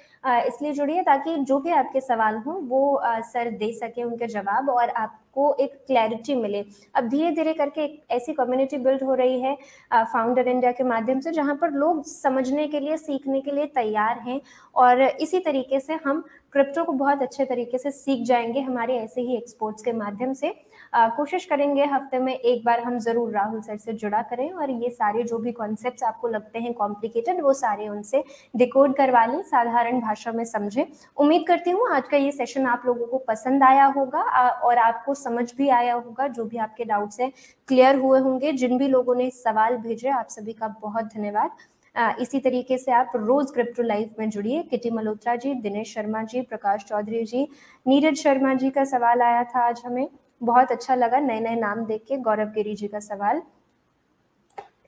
इसलिए जुड़िए ताकि जो भी आपके सवाल हों वो सर दे सके उनके जवाब और आपको एक क्लैरिटी मिले। अब धीरे धीरे करके एक ऐसी कम्युनिटी बिल्ड हो रही है फाउंडर इंडिया के माध्यम से, जहाँ पर लोग समझने के लिए, सीखने के लिए तैयार हैं। और इसी तरीके से हम क्रिप्टो को बहुत अच्छे तरीके से सीख जाएंगे हमारे ऐसे ही एक्सपर्ट्स के माध्यम से। कोशिश करेंगे हफ्ते में एक बार हम जरूर राहुल सर से जुड़ा करें और ये सारे जो भी कॉन्सेप्ट्स आपको लगते हैं कॉम्प्लिकेटेड वो सारे उनसे डिकोड करवा लें, साधारण भाषा में समझें। उम्मीद करती हूँ आज का ये सेशन आप लोगों को पसंद आया होगा और आपको समझ भी आया होगा। जो भी आपके डाउट्स हैं क्लियर हुए होंगे। जिन भी लोगों ने सवाल भेजे आप सभी का बहुत धन्यवाद। इसी तरीके से आप रोज क्रिप्टो लाइव में जुड़िए। किटी मल्होत्रा जी, दिनेश शर्मा जी, प्रकाश चौधरी जी, नीरज शर्मा जी का सवाल आया था आज, हमें बहुत अच्छा लगा नए नए नाम देख के। गौरव गिरी जी का सवाल।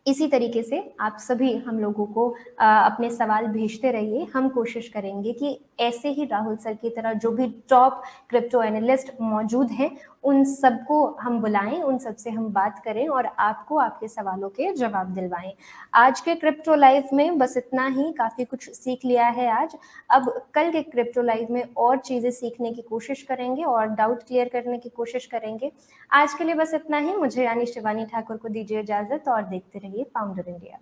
इसी तरीके से आप सभी हम लोगों को अपने सवाल भेजते रहिए। हम कोशिश करेंगे कि ऐसे ही राहुल सर की तरह जो भी टॉप क्रिप्टो एनालिस्ट मौजूद हैं उन सबको हम बुलाएं, उन सबसे हम बात करें और आपको आपके सवालों के जवाब दिलवाएं। आज के क्रिप्टो लाइव में बस इतना ही, काफी कुछ सीख लिया है आज। अब कल के क्रिप्टो लाइव में और चीजें सीखने की कोशिश करेंगे और डाउट क्लियर करने की कोशिश करेंगे। आज के लिए बस इतना ही। मुझे यानी शिवानी ठाकुर को दीजिए इजाजत और देखते रहिए फाउंडर इंडिया।